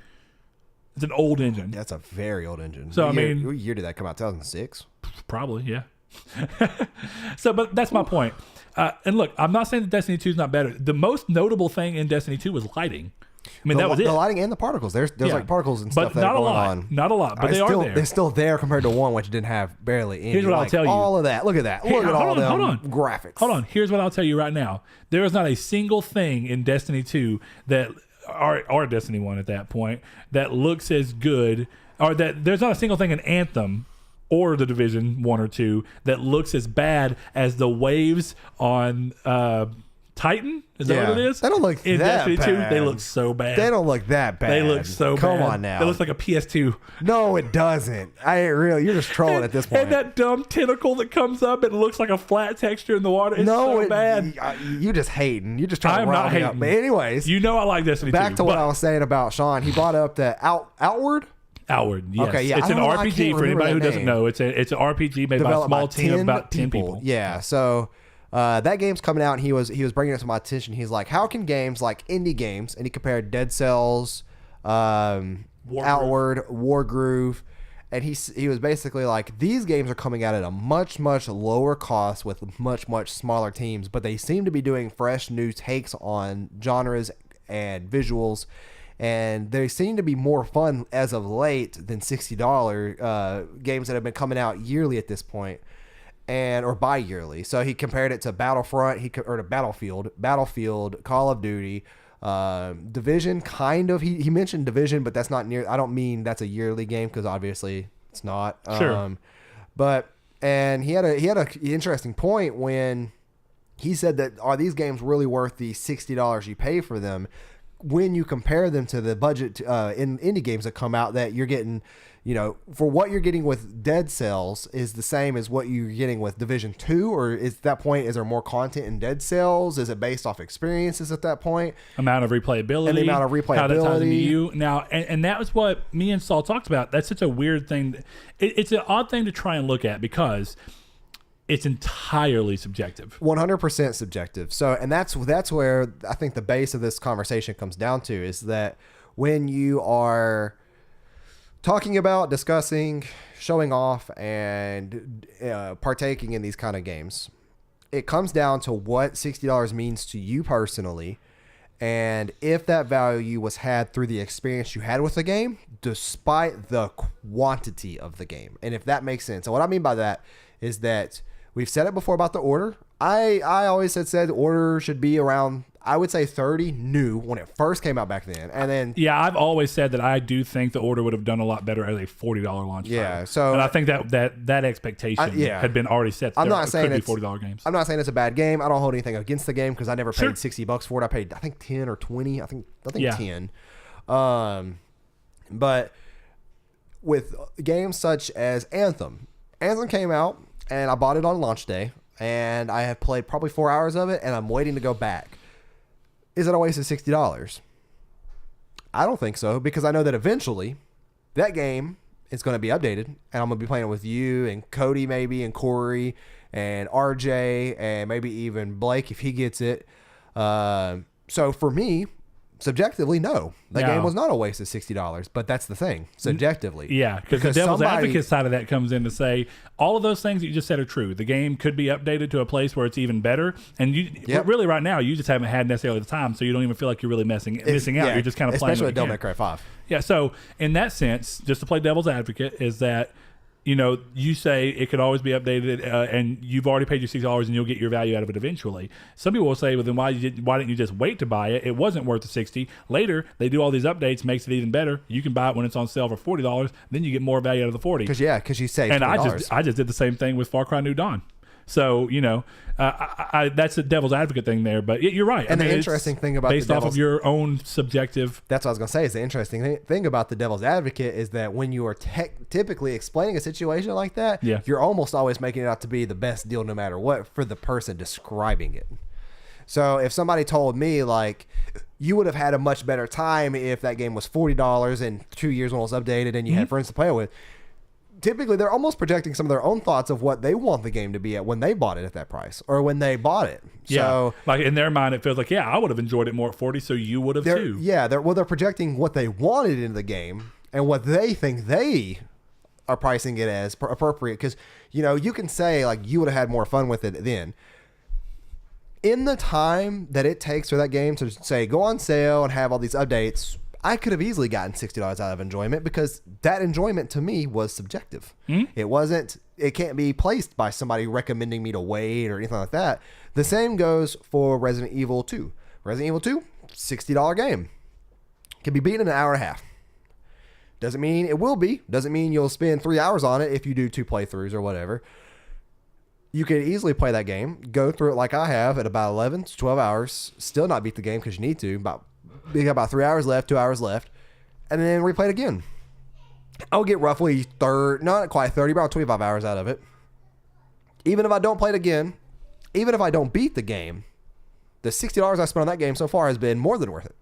It's an old engine. That's a very old engine. So what year did that come out? 2006? Probably, yeah. But that's my point. And look, I'm not saying that Destiny 2 is not better. The most notable thing in Destiny 2 was lighting. That was it. The lighting and the particles. There's like particles and stuff that are going on. Not a lot, but they are there. They're still there compared to 1, which didn't have barely any. Here's what I'll tell you. All of that. Look at that. Look at all them graphics. Hold on. Here's what I'll tell you right now. There is not a single thing in Destiny 2 that or Destiny 1 at that point that looks as good, or that there's not a single thing in Anthem or the Division 1 or 2 that looks as bad as the waves on Titan. Is that what it is? They don't look in that Destiny bad. 2. They look so bad. They don't look that bad. They look so bad. Come on now. It looks like a PS2. No, it doesn't. I ain't really. You're just trolling at this point. And that dumb tentacle that comes up and looks like a flat texture in the water. It's so bad. You just hating. You're just trying to rile me up. But anyways, I like Destiny 2. Back to what I was saying about Sean. He brought up the Outward. Outward, yes. Okay, yeah. It's an RPG for anybody who doesn't know. It's an RPG made by a small team of about 10 people. Yeah, so that game's coming out, and he was bringing it to my attention. He's like, how can games like indie games, and he compared Dead Cells, Outward, Wargroove, and he was basically like, these games are coming out at a much, much lower cost with much, much smaller teams, but they seem to be doing fresh new takes on genres and visuals, and they seem to be more fun as of late than $60 games that have been coming out yearly at this point. Or bi-yearly. So he compared it to Battlefront, or to Battlefield, Call of Duty, Division, kind of. He mentioned Division, but that's not near. I don't mean that's a yearly game because obviously it's not. Sure. And he had an interesting point when he said that, are these games really worth the $60 you pay for them? when you compare them to the budget in indie games that come out, that you're getting, for what you're getting with Dead Cells is the same as what you're getting with Division 2, or is at that point, is there more content in Dead Cells? Is it based off experiences at that point? Amount of replayability. And the amount of replayability. How that ties into you. Now, and that was what me and Saul talked about. That's such a weird thing. It's an odd thing to try and look at because it's entirely subjective. 100% subjective. So, and that's where I think the base of this conversation comes down to, is that when you are talking about, discussing, showing off, and partaking in these kind of games, it comes down to what $60 means to you personally, and if that value was had through the experience you had with the game, despite the quantity of the game. And if that makes sense. And what I mean by that is that we've said it before about the order. I always said the order should be around, I would say 30 new when it first came out back then. And then I've always said that I do think the order would have done a lot better as a $40 launch title. So and I think that expectation had been already set. I'm not saying it's $40 games. I'm not saying it's a bad game. I don't hold anything against the game because I never paid $60 for it. I paid, I think 10 or 20. I think 10. But with games such as Anthem came out and I bought it on launch day, and I have played probably 4 hours of it, and I'm waiting to go back. Is it a waste of $60? I don't think so, because I know that eventually that game is going to be updated, and I'm going to be playing it with you and Cody maybe, and Corey and RJ, and maybe even Blake if he gets it. So for me, subjectively, no. The game was not a waste of $60, but that's the thing, subjectively. Yeah, because the devil's advocate side of that comes in to say all of those things that you just said are true. The game could be updated to a place where it's even better, and really right now you just haven't had necessarily the time, so you don't even feel like you're really missing out. You're just kind of playing. Especially with Devil May Cry 5. Yeah, so in that sense, just to play devil's advocate, is that you say it could always be updated, and you've already paid your $60 and you'll get your value out of it eventually. Some people will say, well, then why didn't you just wait to buy it? It wasn't worth the $60. Later, they do all these updates, makes it even better. You can buy it when it's on sale for $40, then you get more value out of the $40. Because you save $20. And I just did the same thing with Far Cry New Dawn. So, that's a devil's advocate thing there. But you're right. And the interesting thing about based off of your own subjective. That's what I was going to say. Is the interesting thing about the devil's advocate is that when you are typically explaining a situation like that, you're almost always making it out to be the best deal no matter what for the person describing it. So if somebody told me, like, you would have had a much better time if that game was $40 in 2 years when it was updated and you had friends to play with, typically they're almost projecting some of their own thoughts of what they want the game to be at when they bought it at that price or when they bought it. So, like in their mind, it feels like, I would have enjoyed it more at 40, so you would have too. Yeah, they're projecting what they wanted into the game and what they think they are pricing it as appropriate. Because, you can say, like, you would have had more fun with it then. In the time that it takes for that game to, say, go on sale and have all these updates, I could have easily gotten $60 out of enjoyment because that enjoyment to me was subjective. It can't be placed by somebody recommending me to wait or anything like that. The same goes for Resident Evil 2. Resident Evil 2, $60 game. Can be beaten in an hour and a half. Doesn't mean it will be. Doesn't mean you'll spend 3 hours on it if you do 2 playthroughs or whatever. You could easily play that game, go through it like I have at about 11 to 12 hours, still not beat the game because you need to, you got about 3 hours left, 2 hours left, and then replay it again. I'll get roughly not quite 30, about 25 hours out of it. Even if I don't play it again, even if I don't beat the game, the $60 I spent on that game so far has been more than worth it.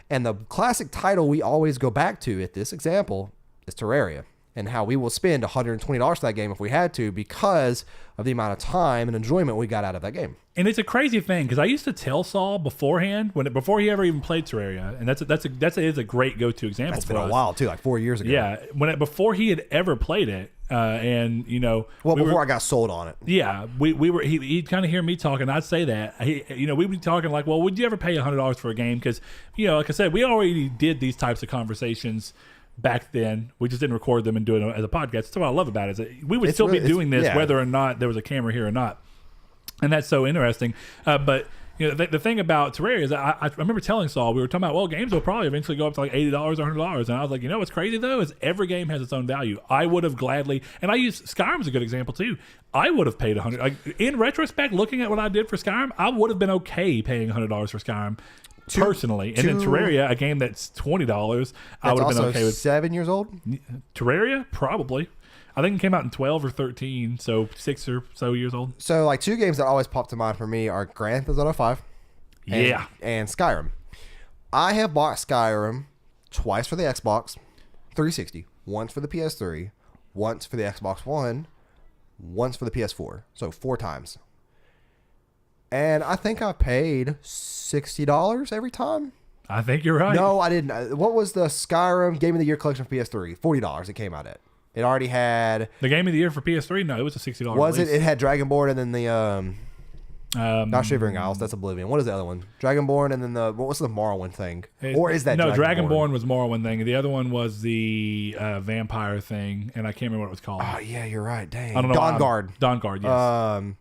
And the classic title we always go back to at this example is Terraria, and how we will spend $120 for that game if we had to because of the amount of time and enjoyment we got out of that game. And it's a crazy thing because I used to tell Saul beforehand before he ever even played Terraria, and that is a great go-to example. That's been a while too, like 4 years ago. Yeah, before he had ever played it, before I got sold on it. Yeah, he'd kind of hear me talking. I'd say that we'd be talking like, well, would you ever pay $100 for a game? Because like I said, we already did these types of conversations back then. We just didn't record them and do it as a podcast. That's what I love about it. Is that we would still be doing this whether or not there was a camera here or not. And that's so interesting. But the thing about Terraria is I remember telling Saul, we were talking about, well, games will probably eventually go up to like $80 or $100. And I was like, what's crazy though is every game has its own value. I would have gladly, and I use Skyrim's a good example too. I would have paid $100. Like in retrospect, looking at what I did for Skyrim, I would have been okay paying $100 for Skyrim. personally. And then Terraria, a game that's $20, I would have been okay with. 7 years old? Terraria? Probably. I think it came out in 12 or 13, so 6 or so years old. So, like, two games that always pop to mind for me are Grand Theft Auto 5 and Skyrim. I have bought Skyrim twice for the Xbox 360, once for the PS3, once for the Xbox One, once for the PS4. So 4 times. And I think I paid $60 every time. I think you're right. No, I didn't. What was the Skyrim Game of the Year collection for PS3? $40 it came out at. It already had... The Game of the Year for PS3? No, it was a $60 Was release. it? It had Dragonborn and then the... not Shivering Isles. That's Oblivion. What is the other one? Dragonborn and then what's the Morrowind thing? Or is that Dragonborn was Morrowind thing. The other one was the vampire thing, and I can't remember what it was called. Oh, yeah, you're right. Dang. I don't know. Dawnguard, yes.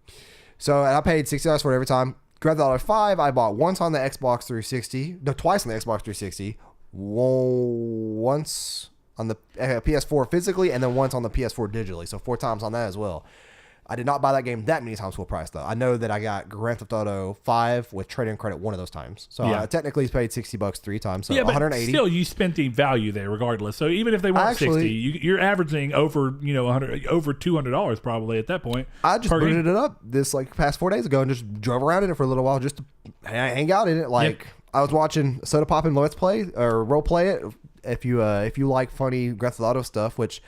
So I paid $60 for it every time. Grand Theft Auto 5, I bought once on the Xbox 360. No, twice on the Xbox 360. Once on the PS4 physically, and then once on the PS4 digitally. So 4 times on that as well. I did not buy that game that many times full price, though. I know that I got Grand Theft Auto 5 with trade-in credit one of those times. So I technically paid $60 3 times, so $180. But still, you spent the value there regardless. So even if they weren't $60, you're averaging over over $200 probably at that point. I just booted it up this past 4 days ago and just drove around in it for a little while just to hang out in it. I was watching Soda Pop and Let's Play or role play it. If you like funny Grand Theft Auto stuff, which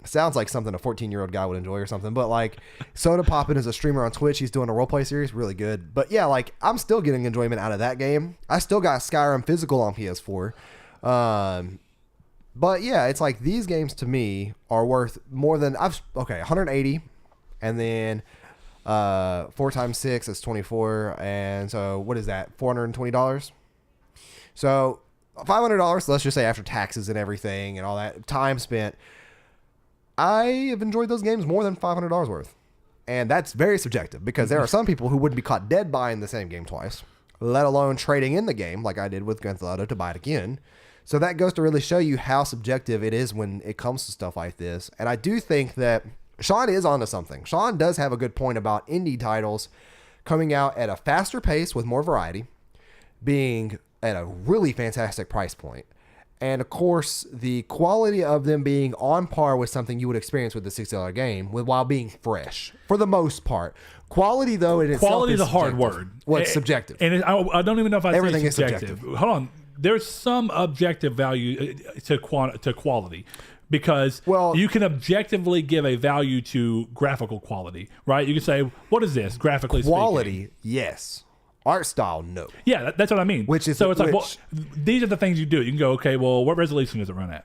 sounds like something a 14-year-old guy would enjoy or something, but Soda Poppin' is a streamer on Twitch. He's doing a roleplay series, really good. But yeah, I'm still getting enjoyment out of that game. I still got Skyrim physical on PS4. But yeah, it's these games to me are worth more than 180, and then 4 times 6 is 24, and so what is that? $420. So $500. Let's just say after taxes and everything and all that time spent. I have enjoyed those games more than $500 worth. And that's very subjective because there are some people who wouldn't be caught dead buying the same game twice, let alone trading in the game like I did with Grand Theft Auto to buy it again. So that goes to really show you how subjective it is when it comes to stuff like this. And I do think that Sean is onto something. Sean does have a good point about indie titles coming out at a faster pace with more variety, being at a really fantastic price point. And of course, the quality of them being on par with something you would experience with a $60 game, while being fresh for the most part. Quality, though, in itself quality is a hard subjective. word. Well, it's subjective. And I don't even know if Everything say is subjective. subjective. Hold on, there's some objective value to quality. Because you can objectively give a value to graphical quality, right? You can say, what is this, graphically quality, speaking? Yes. Art style, no. Yeah, that's what I mean. These are the things you do. You can go, okay, well, what resolution does it run at?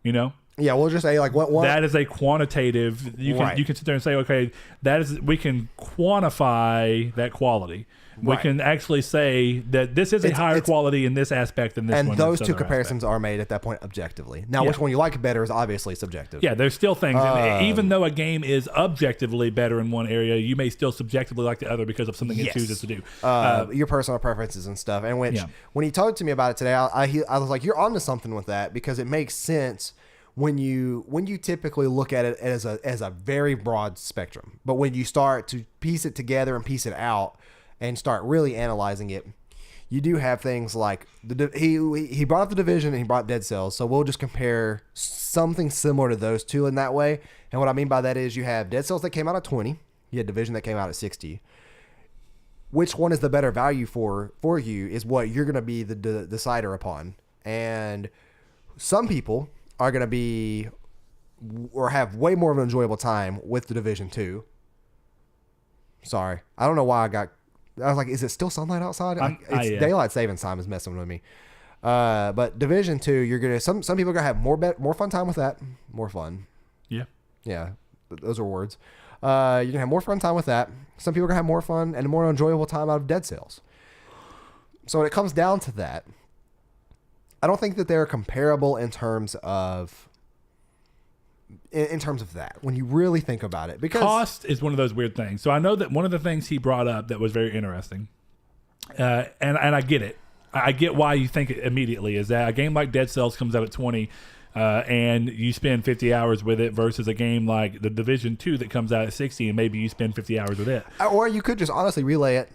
You know? Yeah, we'll just say what that is a quantitative. You can sit there and say, okay, we can quantify that quality. We can actually say that this is a higher quality in this aspect than this one. And those two comparisons are made at that point objectively. Now, which one you like better is obviously subjective. Yeah, there's still things. Even though a game is objectively better in one area, you may still subjectively like the other because of something it chooses to do. Your personal preferences and stuff. And when he talked to me about it today, I was like, you're onto something with that because it makes sense when you typically look at it as a very broad spectrum. But when you start to piece it together and piece it out, and start really analyzing it, you do have things like he brought up The Division and he brought Dead Cells. So we'll just compare something similar to those two in that way. And what I mean by that is you have Dead Cells that came out at 20, you had Division that came out at 60. Which one is the better value for you is what you're going to be the decider upon. And some people are going to be or have way more of an enjoyable time with The Division 2. Sorry, I don't know why I was like, is it still sunlight outside? Daylight savings time is messing with me. But Division 2, you're gonna some people are gonna have more fun time with that. More fun. Yeah. Those are words. You're gonna have more fun time with that. Some people are gonna have more fun and a more enjoyable time out of Dead Cells. So when it comes down to that, I don't think that they're comparable in terms of that, when you really think about it. Because cost is one of those weird things. So I know that one of the things he brought up that was very interesting, and I get it. I get why you think it immediately, is that a game like Dead Cells comes out at 20, and you spend 50 hours with it versus a game like The Division 2 that comes out at 60, and maybe you spend 50 hours with it. Or you could just honestly relay it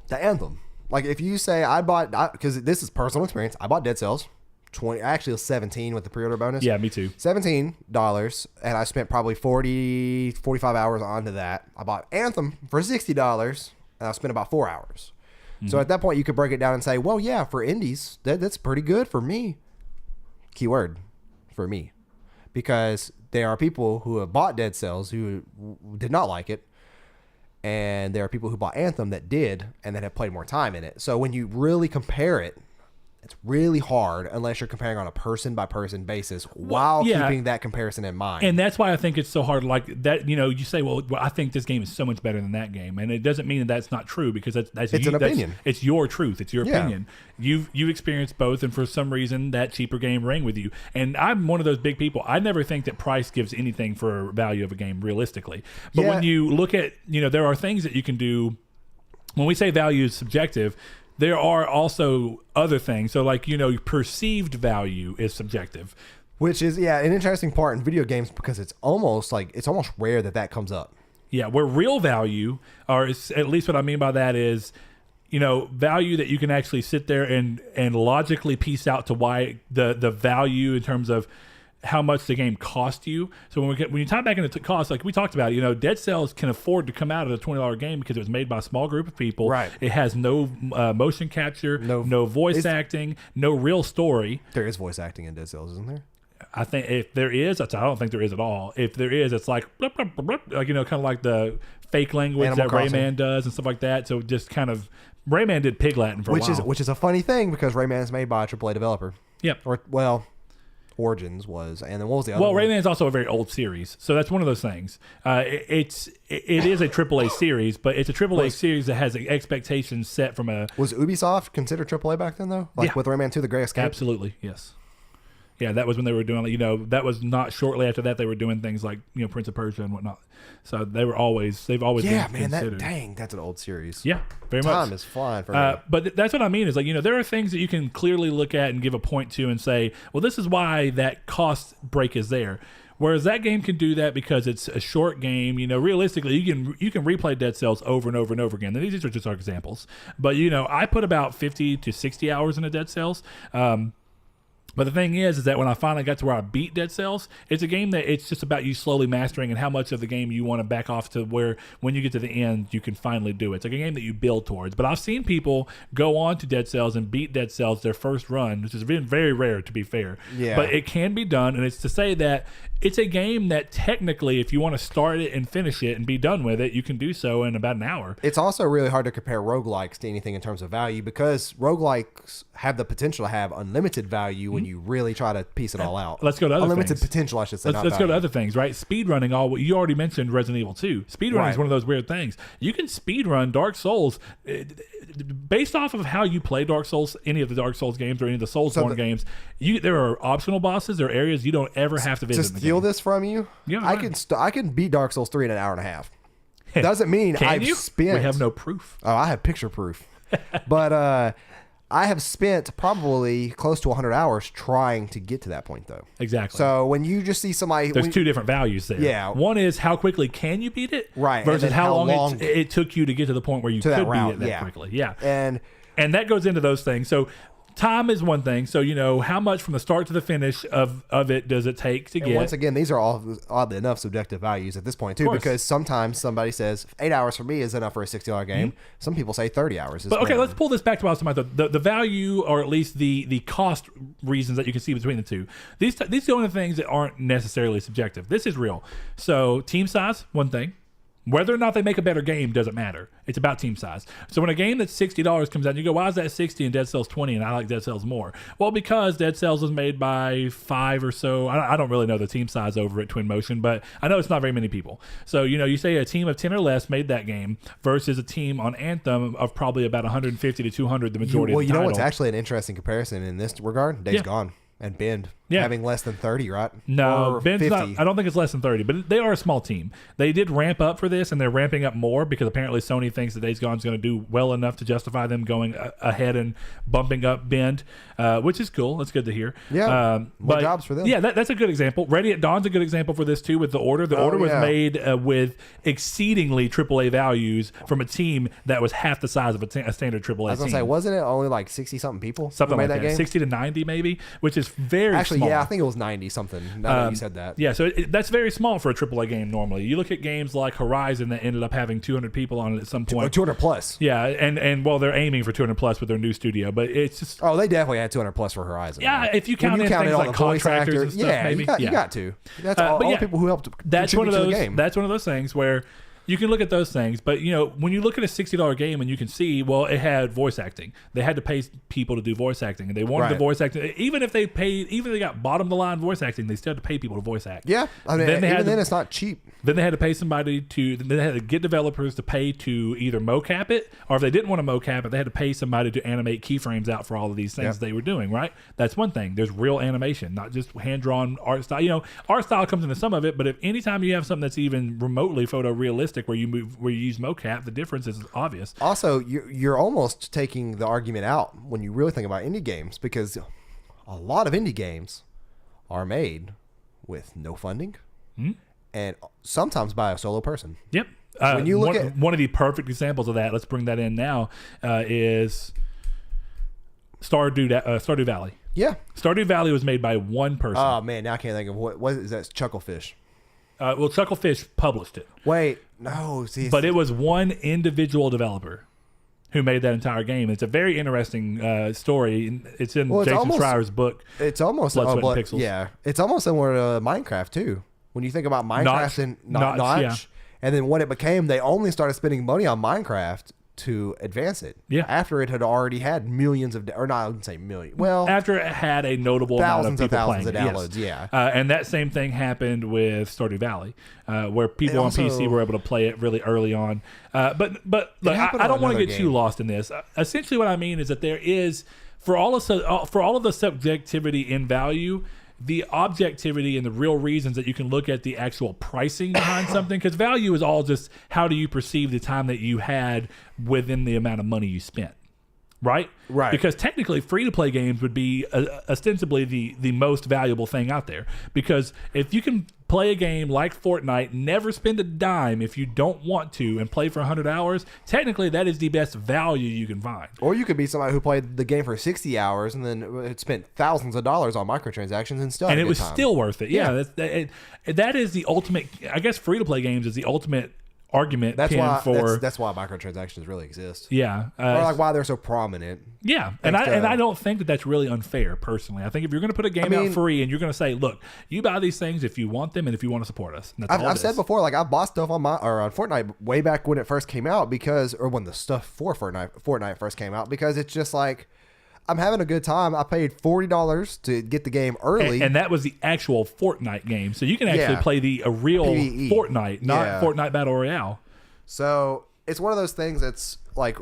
to Anthem. Like if you say I bought, because this is personal experience, I bought Dead Cells. Actually it was 17 with the pre-order bonus. Yeah, me too. $17, and I spent probably 45 hours onto that. I bought Anthem for $60, and I spent about 4 hours. So at that point, you could break it down and say, well, yeah, for indies, that's pretty good for me. Keyword, for me. Because there are people who have bought Dead Cells who did not like it, and there are people who bought Anthem that did and that have played more time in it. So when you really compare it, it's really hard unless you're comparing on a person-by-person basis while keeping that comparison in mind. And that's why I think it's so hard. Like that, you say, well, I think this game is so much better than that game. And it doesn't mean that that's not true because that's an opinion. It's your truth. It's your opinion. You've experienced both, and for some reason, that cheaper game rang with you. And I'm one of those big people. I never think that price gives anything for value of a game realistically. But when you look at, there are things that you can do. When we say value is subjective, there are also other things. So like, perceived value is subjective. Which is, an interesting part in video games because it's almost rare that comes up. Yeah, where real value, or at least what I mean by that is, value that you can actually sit there and logically piece out to why the value in terms of how much the game cost you. So when you tie back into cost, like we talked about, Dead Cells can afford to come out at a $20 game because it was made by a small group of people. Right. It has no motion capture, no voice acting, no real story. There is voice acting in Dead Cells, isn't there? I think if there is, I don't think there is at all. If there is, it's like, blah, blah, blah, blah, like kind of like the fake language Animal that Crossing. Rayman does and stuff like that. So just kind of, Rayman did Pig Latin for a while. Which is a funny thing because Rayman is made by a AAA developer. Yep. Origins was, and then what was the other one? Rayman is also a very old series, so that's one of those things. It is a AAA series, but it's a AAA series that has expectations set from a... Was Ubisoft considered AAA back then, though? Like with Rayman 2, The Great Escape? Absolutely, yes. Yeah, that was when they were doing, that was not shortly after that they were doing things like, Prince of Persia and whatnot. So they've always been considered. That's an old series. Yeah, very much. Time is flying for me. But that's what I mean is like, there are things that you can clearly look at and give a point to and say, well, this is why that cost break is there. Whereas that game can do that because it's a short game. Realistically, you can replay Dead Cells over and over and over again. And these are just our examples. But, I put about 50 to 60 hours into Dead Cells. But the thing is that when I finally got to where I beat Dead Cells, it's a game that it's just about you slowly mastering and how much of the game you want to back off to where when you get to the end, you can finally do it. It's like a game that you build towards. But I've seen people go on to Dead Cells and beat Dead Cells their first run, which has been very rare to be fair. Yeah. But it can be done, and it's to say that it's a game that technically, if you want to start it and finish it and be done with it, you can do so in about an hour. It's also really hard to compare roguelikes to anything in terms of value because roguelikes have the potential to have unlimited value when you really try to piece it all out. Let's go to other unlimited things. Potential, I should say. Let's go to other things, right? Speedrunning, you already mentioned Resident Evil 2. Speedrunning is one of those weird things. You can speedrun Dark Souls based off of how you play Dark Souls, any of the Dark Souls games or any of the Soulsborne games. There are optional bosses or areas you don't ever have to visit. To steal this from you, I can beat Dark Souls 3 in an hour and a half. Doesn't mean I've spent... We have no proof. Oh, I have picture proof. But I have spent probably close to 100 hours trying to get to that point, though. Exactly. So when you just see somebody... There's two different values there. Yeah. One is how quickly can you beat it? Right. Versus how long it took you to get to the point where you could beat it that quickly. Yeah. And that goes into those things. So time is one thing. So, how much from the start to the finish of it does it take to get? Once again, these are all, oddly enough, subjective values at this point, too, because sometimes somebody says 8 hours for me is enough for a $60 game. Mm-hmm. Some people say 30 hours is But okay, let's pull this back to what I was talking about. The value, or at least the cost reasons that you can see between the two. These are the only things that aren't necessarily subjective. This is real. So team size, one thing. Whether or not they make a better game doesn't matter. It's about team size. So when a game that's $60 comes out, and you go, why is that 60 and Dead Cells 20 and I like Dead Cells more? Well, because Dead Cells was made by 5 or so. I don't really know the team size over at Twinmotion, but I know it's not very many people. So, you say a team of 10 or less made that game versus a team on Anthem of probably about 150 to 200, the majority of the title. What's actually an interesting comparison in this regard? Days Gone and Bend. having less than 30, right? No, or Ben's 50. not. I don't think it's less than 30, but they are a small team. They did ramp up for this, and they're ramping up more because apparently Sony thinks that Days Gone is going to do well enough to justify them going ahead and bumping up Bend, which is cool. That's good to hear. Yeah, more jobs for them. Yeah, that's a good example. Ready at Dawn's a good example for this too. With the Order, Order was made with exceedingly AAA values from a team that was half the size of a standard AAA team. I was gonna say, wasn't it only like 60 something people? Something like that game? 60 to 90 maybe, which is very actually small. Yeah, I think it was 90 something. Now that you said that. Yeah, so that's very small for a AAA game normally. You look at games like Horizon that ended up having 200 people on it at some point. 200 plus. Yeah, and well, they're aiming for 200 plus with their new studio, but it's just they definitely had 200 plus for Horizon. Yeah, if you count in things like contractors and stuff, maybe. You got to. That's all the people who helped contribute to the game. That's one of those things where you can look at those things, but when you look at a $60 game and you can see, well, it had voice acting. They had to pay people to do voice acting, and they wanted the voice acting. Even if they got bottom of the line voice acting, they still had to pay people to voice act. Yeah, I mean, then it's not cheap. Then they had to pay somebody then they had to get developers to pay to either mocap it, or if they didn't want to mocap it, they had to pay somebody to animate keyframes out for all of these things they were doing, right? That's one thing. There's real animation, not just hand-drawn art style. Art style comes into some of it, but if anytime you have something that's even remotely photorealistic where you use mocap, the difference is obvious. Also, you're almost taking the argument out when you really think about indie games, because a lot of indie games are made with no funding and sometimes by a solo person. Yep. When you look at one of the perfect examples of that, let's bring that in now, is Stardew Valley. Yeah. Stardew Valley was made by one person. Oh man, now I can't think of what is that. Chucklefish. Well, Chucklefish published it. Wait, no. See, but it was one individual developer who made that entire game. It's a very interesting story. It's in Jason Schreier's book. It's almost Blood, Sweat, and Pixels. Yeah, it's almost similar to Minecraft too. When you think about Minecraft and Notch, and then what it became, they only started spending money on Minecraft to advance it. Yeah. After it had already had millions of, or not, I wouldn't say million. Well, after it had a notable amount of people thousands playing of downloads. Yes. Yeah. And that same thing happened with Stardew Valley, where people on PC were able to play it really early on. But look, I don't want to get too lost in this. Essentially, what I mean is that there is, for all of the subjectivity in value, the objectivity and the real reasons that you can look at the actual pricing behind something, because value is all just how do you perceive the time that you had within the amount of money you spent, right? Right. Because technically free-to-play games would be ostensibly the most valuable thing out there, because if you can play a game like Fortnite, never spend a dime if you don't want to, and play for 100 hours, technically that is the best value you can find. Or you could be somebody who played the game for 60 hours and then it spent thousands of dollars on microtransactions and stuff. And it was still worth it. Yeah. That is the ultimate, I guess free-to-play games is the ultimate argument. That's why microtransactions really exist. Yeah. Or like why they're so prominent. Yeah. And I don't think that that's really unfair, personally. I think if you're going to put a game out free and you're going to say, look, you buy these things if you want them and if you want to support us. I've said before, like I bought stuff on Fortnite way back when it first came out, or when the stuff for Fortnite first came out, because it's just like, I'm having a good time. I paid $40 to get the game early. And that was the actual Fortnite game. So you can actually play the real PvE. Fortnite, not Fortnite Battle Royale. So it's one of those things that's like,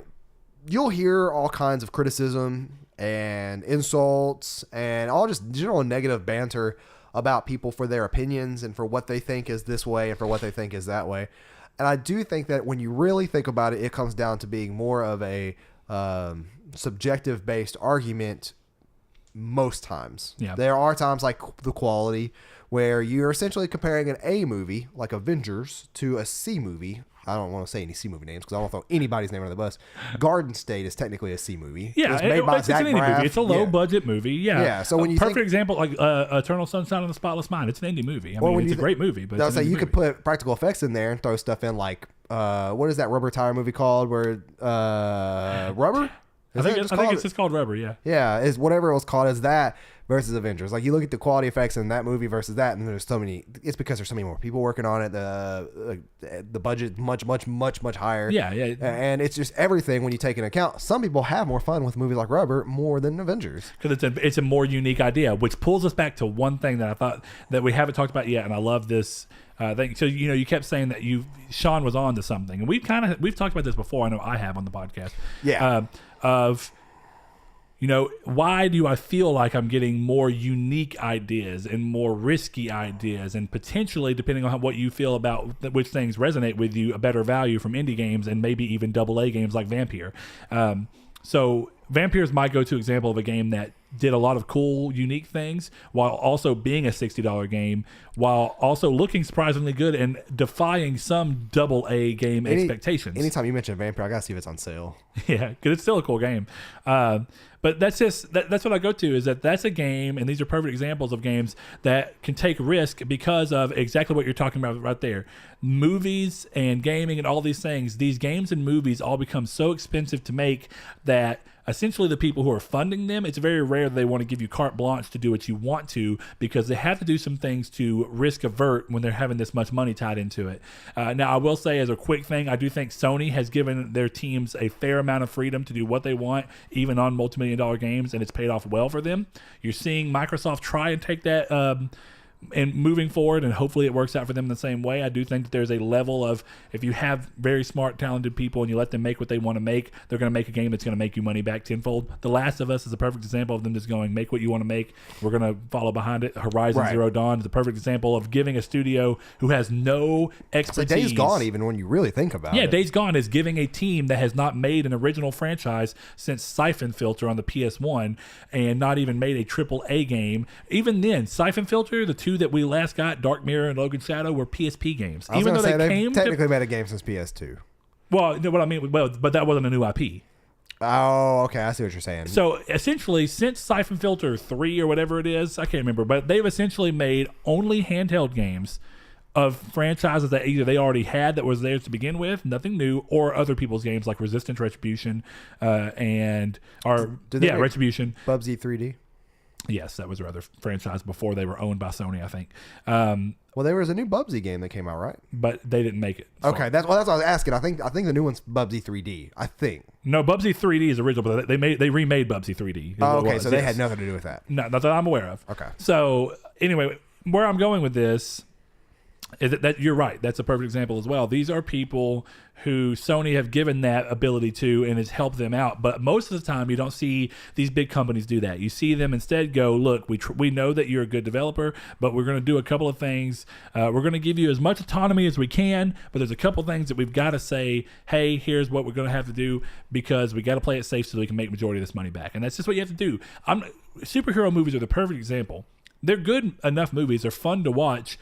you'll hear all kinds of criticism and insults and all just general negative banter about people for their opinions and for what they think is this way and for what they think is that way. And I do think that when you really think about it, it comes down to being more of a subjective based argument most times. Yeah. There are times like the quality where you're essentially comparing an A movie like Avengers to a C movie. I don't want to say any C movie names because I don't throw anybody's name under the bus. Garden State is technically a C movie. Yeah, it's made by Zach Braff. It's a low budget movie. Yeah. Yeah. So when you perfect example, like Eternal Sunshine of the Spotless Mind, it's an indie movie. I mean, it's a great movie. But I'll say you could put practical effects in there and throw stuff in like what is that rubber tire movie called? Where Rubber? I think it's just called Rubber. Yeah. Yeah, is whatever it was called as that versus Avengers. Like you look at the quality effects in that movie versus that, and there's so many. It's because there's so many more people working on it. The budget much higher. Yeah, yeah. And it's just everything when you take into account. Some people have more fun with movies like Rubber more than Avengers because it's a more unique idea, which pulls us back to one thing that I thought that we haven't talked about yet, and I love this. Thing. So you kept saying that Sean was on to something, and we've talked about this before. I know I have on the podcast. Yeah. why do I feel like I'm getting more unique ideas and more risky ideas, and potentially, depending on what you feel about which things resonate with you, a better value from indie games and maybe even AA games like Vampire. So Vampire is my go-to example of a game that did a lot of cool, unique things while also being a $60 game, while also looking surprisingly good and defying some AA game expectations. Anytime you mention Vampire, I gotta see if it's on sale. Yeah, because it's still a cool game. But that's just that's what I go to, is that's a game, and these are perfect examples of games that can take risk because of exactly what you're talking about right there. Movies and gaming and all these things, these games and movies all become so expensive to make that essentially the people who are funding them, it's very rare that they want to give you carte blanche to do what you want to, because they have to do some things to risk avert when they're having this much money tied into it. Now, I will say as a quick thing, I do think Sony has given their teams a fair amount of freedom to do what they want, even on multi-million-dollar games, and it's paid off well for them. You're seeing Microsoft try and take that and moving forward, and hopefully it works out for them in the same way. I do think that there's a level of, if you have very smart, talented people and you let them make what they want to make, they're going to make a game that's going to make you money back tenfold. The Last of Us is a perfect example of them just going, make what you want to make. We're going to follow behind it. Horizon Zero Dawn is a perfect example of giving a studio who has no expertise. So Days Gone, even when you really think about it. Yeah, Days Gone is giving a team that has not made an original franchise since Siphon Filter on the PS1 and not even made a AAA game. Even then, Siphon Filter, the two that we last got, Dark Mirror and Logan Shadow, were PSP games. Even though they technically made a game since PS2. Well, what I mean, but that wasn't a new IP. Oh, okay. I see what you're saying. So essentially, since Siphon Filter 3 or whatever it is, I can't remember, but they've essentially made only handheld games of franchises that either they already had that was theirs to begin with, nothing new, or other people's games like Resistance, Retribution, Retribution. Bubsy 3D. Yes, that was their other franchise before they were owned by Sony, I think. Well, there was a new Bubsy game that came out, right? But they didn't make it. So. Okay, that's what I was asking. I think the new one's Bubsy 3D. I think. No, Bubsy 3D is original, but they remade Bubsy 3D. Oh, okay, so they had nothing to do with that. No, not that I'm aware of. Okay. So anyway, where I'm going with this is that you're right. That's a perfect example as well. These are people who Sony have given that ability to, and it's helped them out. But most of the time, you don't see these big companies do that. You see them instead go, look, we know that you're a good developer, but we're going to do a couple of things. We're going to give you as much autonomy as we can, but there's a couple things that we've got to say, hey, here's what we're going to have to do, because we got to play it safe so we can make majority of this money back. And that's just what you have to do. Superhero movies are the perfect example. They're good enough movies. They're fun to watch,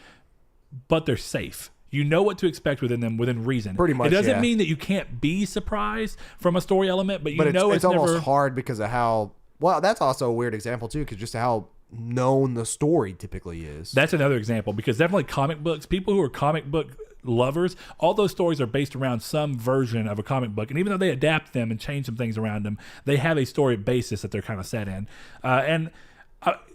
but they're safe. You know what to expect within them, within reason. Pretty much. It doesn't mean that you can't be surprised from a story element, but it's almost hard because of how. Well, that's also a weird example too, because just how known the story typically is. That's another example, because definitely comic books. People who are comic book lovers, all those stories are based around some version of a comic book, and even though they adapt them and change some things around them, they have a story basis that they're kind of set in.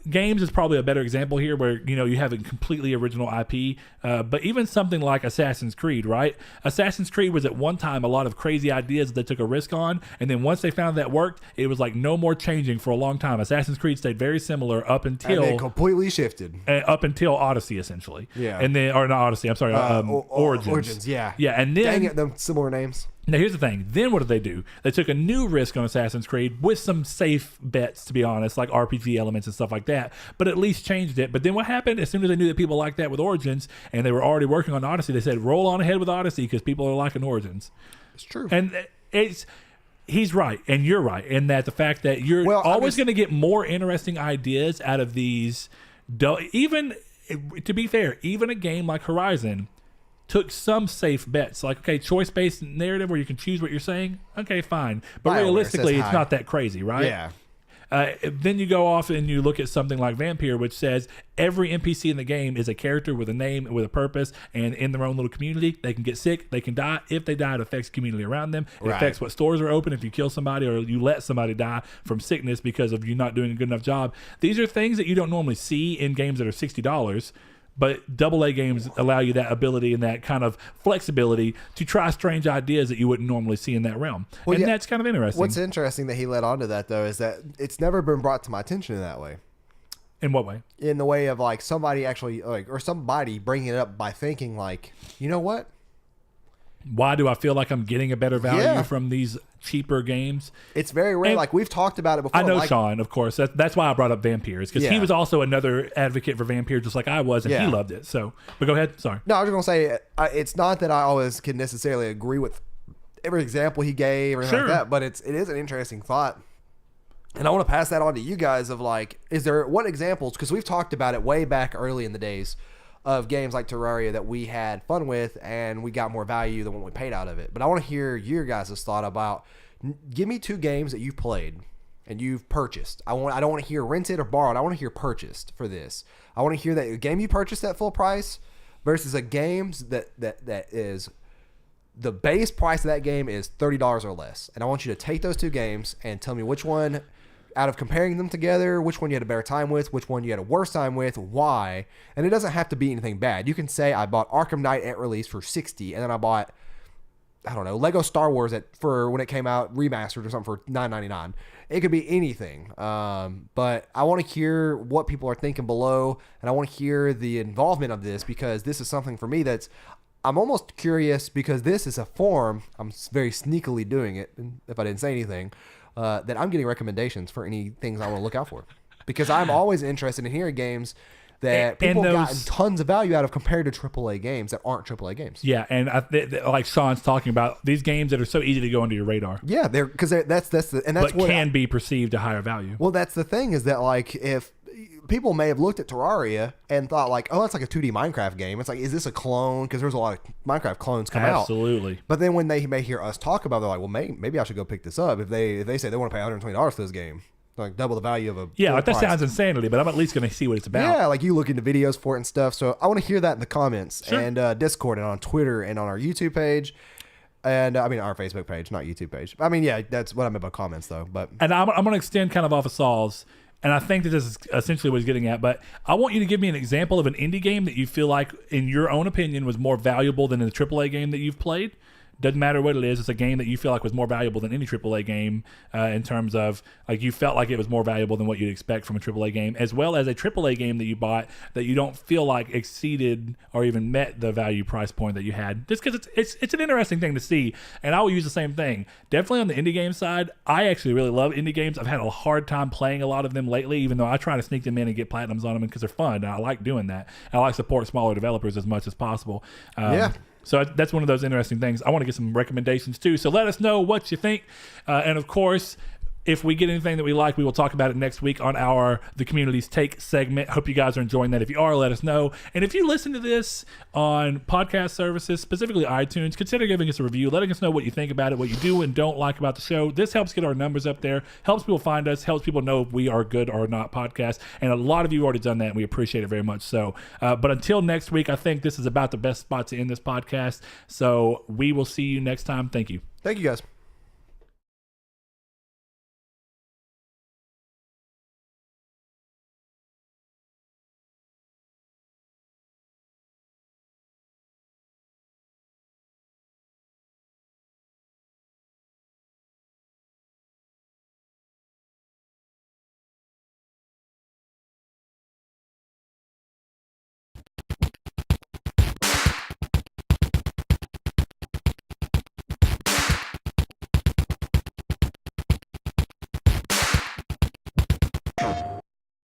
Games is probably a better example here, where you have a completely original IP, but even something like Assassin's Creed, right? Assassin's Creed was at one time a lot of crazy ideas that they took a risk on, and then once they found that worked, it was like no more changing for a long time. Assassin's Creed stayed very similar up until and they completely shifted up until Odyssey, essentially. Yeah, and then not Odyssey. I'm sorry, Origins. Origins, yeah, and then dang it, them similar names. Now, here's the thing. Then what did they do? They took a new risk on Assassin's Creed with some safe bets, to be honest, like RPG elements and stuff like that, but at least changed it. But then what happened? As soon as they knew that people liked that with Origins, and they were already working on Odyssey, they said, roll on ahead with Odyssey because people are liking Origins. It's true. And he's right, and you're right, in that the fact that you're always going to get more interesting ideas out of these. Even, to be fair, even a game like Horizon took some safe bets, like, okay, choice-based narrative where you can choose what you're saying. Okay, fine. But realistically, it's not that crazy, right? Yeah. Then you go off and you look at something like Vampire, which says every NPC in the game is a character with a name, with a purpose, and in their own little community. They can get sick, they can die. If they die, it affects the community around them. It affects what stores are open if you kill somebody or you let somebody die from sickness because of you not doing a good enough job. These are things that you don't normally see in games that are $60. But AA games allow you that ability and that kind of flexibility to try strange ideas that you wouldn't normally see in that realm. Well, and that's kind of interesting. What's interesting that he led on to that, though, is that it's never been brought to my attention in that way. In what way? In the way of like somebody actually, or somebody bringing it up by thinking like, you know what? Why do I feel like I'm getting a better value from these cheaper games? It's very rare. And like we've talked about it before. I know Sean, of course. That's why I brought up Vampires, because he was also another advocate for Vampires, just like I was, and he loved it. So, but go ahead. Sorry. No, I was just gonna say it's not that I always can necessarily agree with every example he gave or anything like that, but it is an interesting thought. And I want to pass that on to you guys of like, what examples, because we've talked about it way back early in the days of games like Terraria that we had fun with and we got more value than what we paid out of it. But I want to hear your guys' thought about, give me 2 games that you've played and you've purchased. I don't want to hear rented or borrowed. I want to hear purchased for this. I want to hear that a game you purchased at full price versus a game that is the base price of that game is $30 or less. And I want you to take those 2 games and tell me which one, out of comparing them together, which one you had a better time with, which one you had a worse time with, why. And it doesn't have to be anything bad. You can say I bought Arkham Knight at release for $60, and then I bought, I don't know, Lego Star Wars for when it came out remastered or something for $9.99. It could be anything. But I want to hear what people are thinking below, and I want to hear the involvement of this, because this is something for me I'm almost curious, because this is a form, I'm very sneakily doing it, if I didn't say anything, that I'm getting recommendations for any things I want to look out for, because I'm always interested in hearing games that people have gotten tons of value out of compared to AAA games that aren't AAA games. Yeah, and like Sean's talking about, these games that are so easy to go under your radar. Yeah, that's what can be perceived a higher value. Well, that's the thing, is that like if people may have looked at Terraria and thought like, oh, that's like a 2D Minecraft game. It's like, is this a clone? Because there's a lot of Minecraft clones come out. Absolutely. But then when they may hear us talk about it, they're like, well, maybe I should go pick this up. If they say they want to pay $120 for this game, like double the value of a that sounds insanity, but I'm at least going to see what it's about. Yeah, like you look into videos for it and stuff. So I want to hear that in the comments and Discord and on Twitter and on our YouTube page. And I mean, our Facebook page, not YouTube page. I mean, yeah, that's what I meant by comments though. And I'm going to extend kind of off of Saul's. And I think that this is essentially what he's getting at. But I want you to give me an example of an indie game that you feel like, in your own opinion, was more valuable than a AAA game that you've played. Doesn't matter what it is. It's a game that you feel like was more valuable than any AAA game in terms of, like, you felt like it was more valuable than what you'd expect from a AAA game, as well as a AAA game that you bought that you don't feel like exceeded or even met the value price point that you had. Just because it's an interesting thing to see. And I will use the same thing. Definitely on the indie game side, I actually really love indie games. I've had a hard time playing a lot of them lately, even though I try to sneak them in and get platinums on them because they're fun. And I like doing that. I like to support smaller developers as much as possible. So that's one of those interesting things. I want to get some recommendations too. So let us know what you think. And of course, if we get anything that we like, we will talk about it next week on The Community's Take segment. Hope you guys are enjoying that. If you are, let us know. And if you listen to this on podcast services, specifically iTunes, consider giving us a review, letting us know what you think about it, what you do and don't like about the show. This helps get our numbers up there, helps people find us, helps people know if we are good or not podcast. And a lot of you have already done that, and we appreciate it very much. So, but until next week, I think this is about the best spot to end this podcast. So we will see you next time. Thank you. Thank you, guys.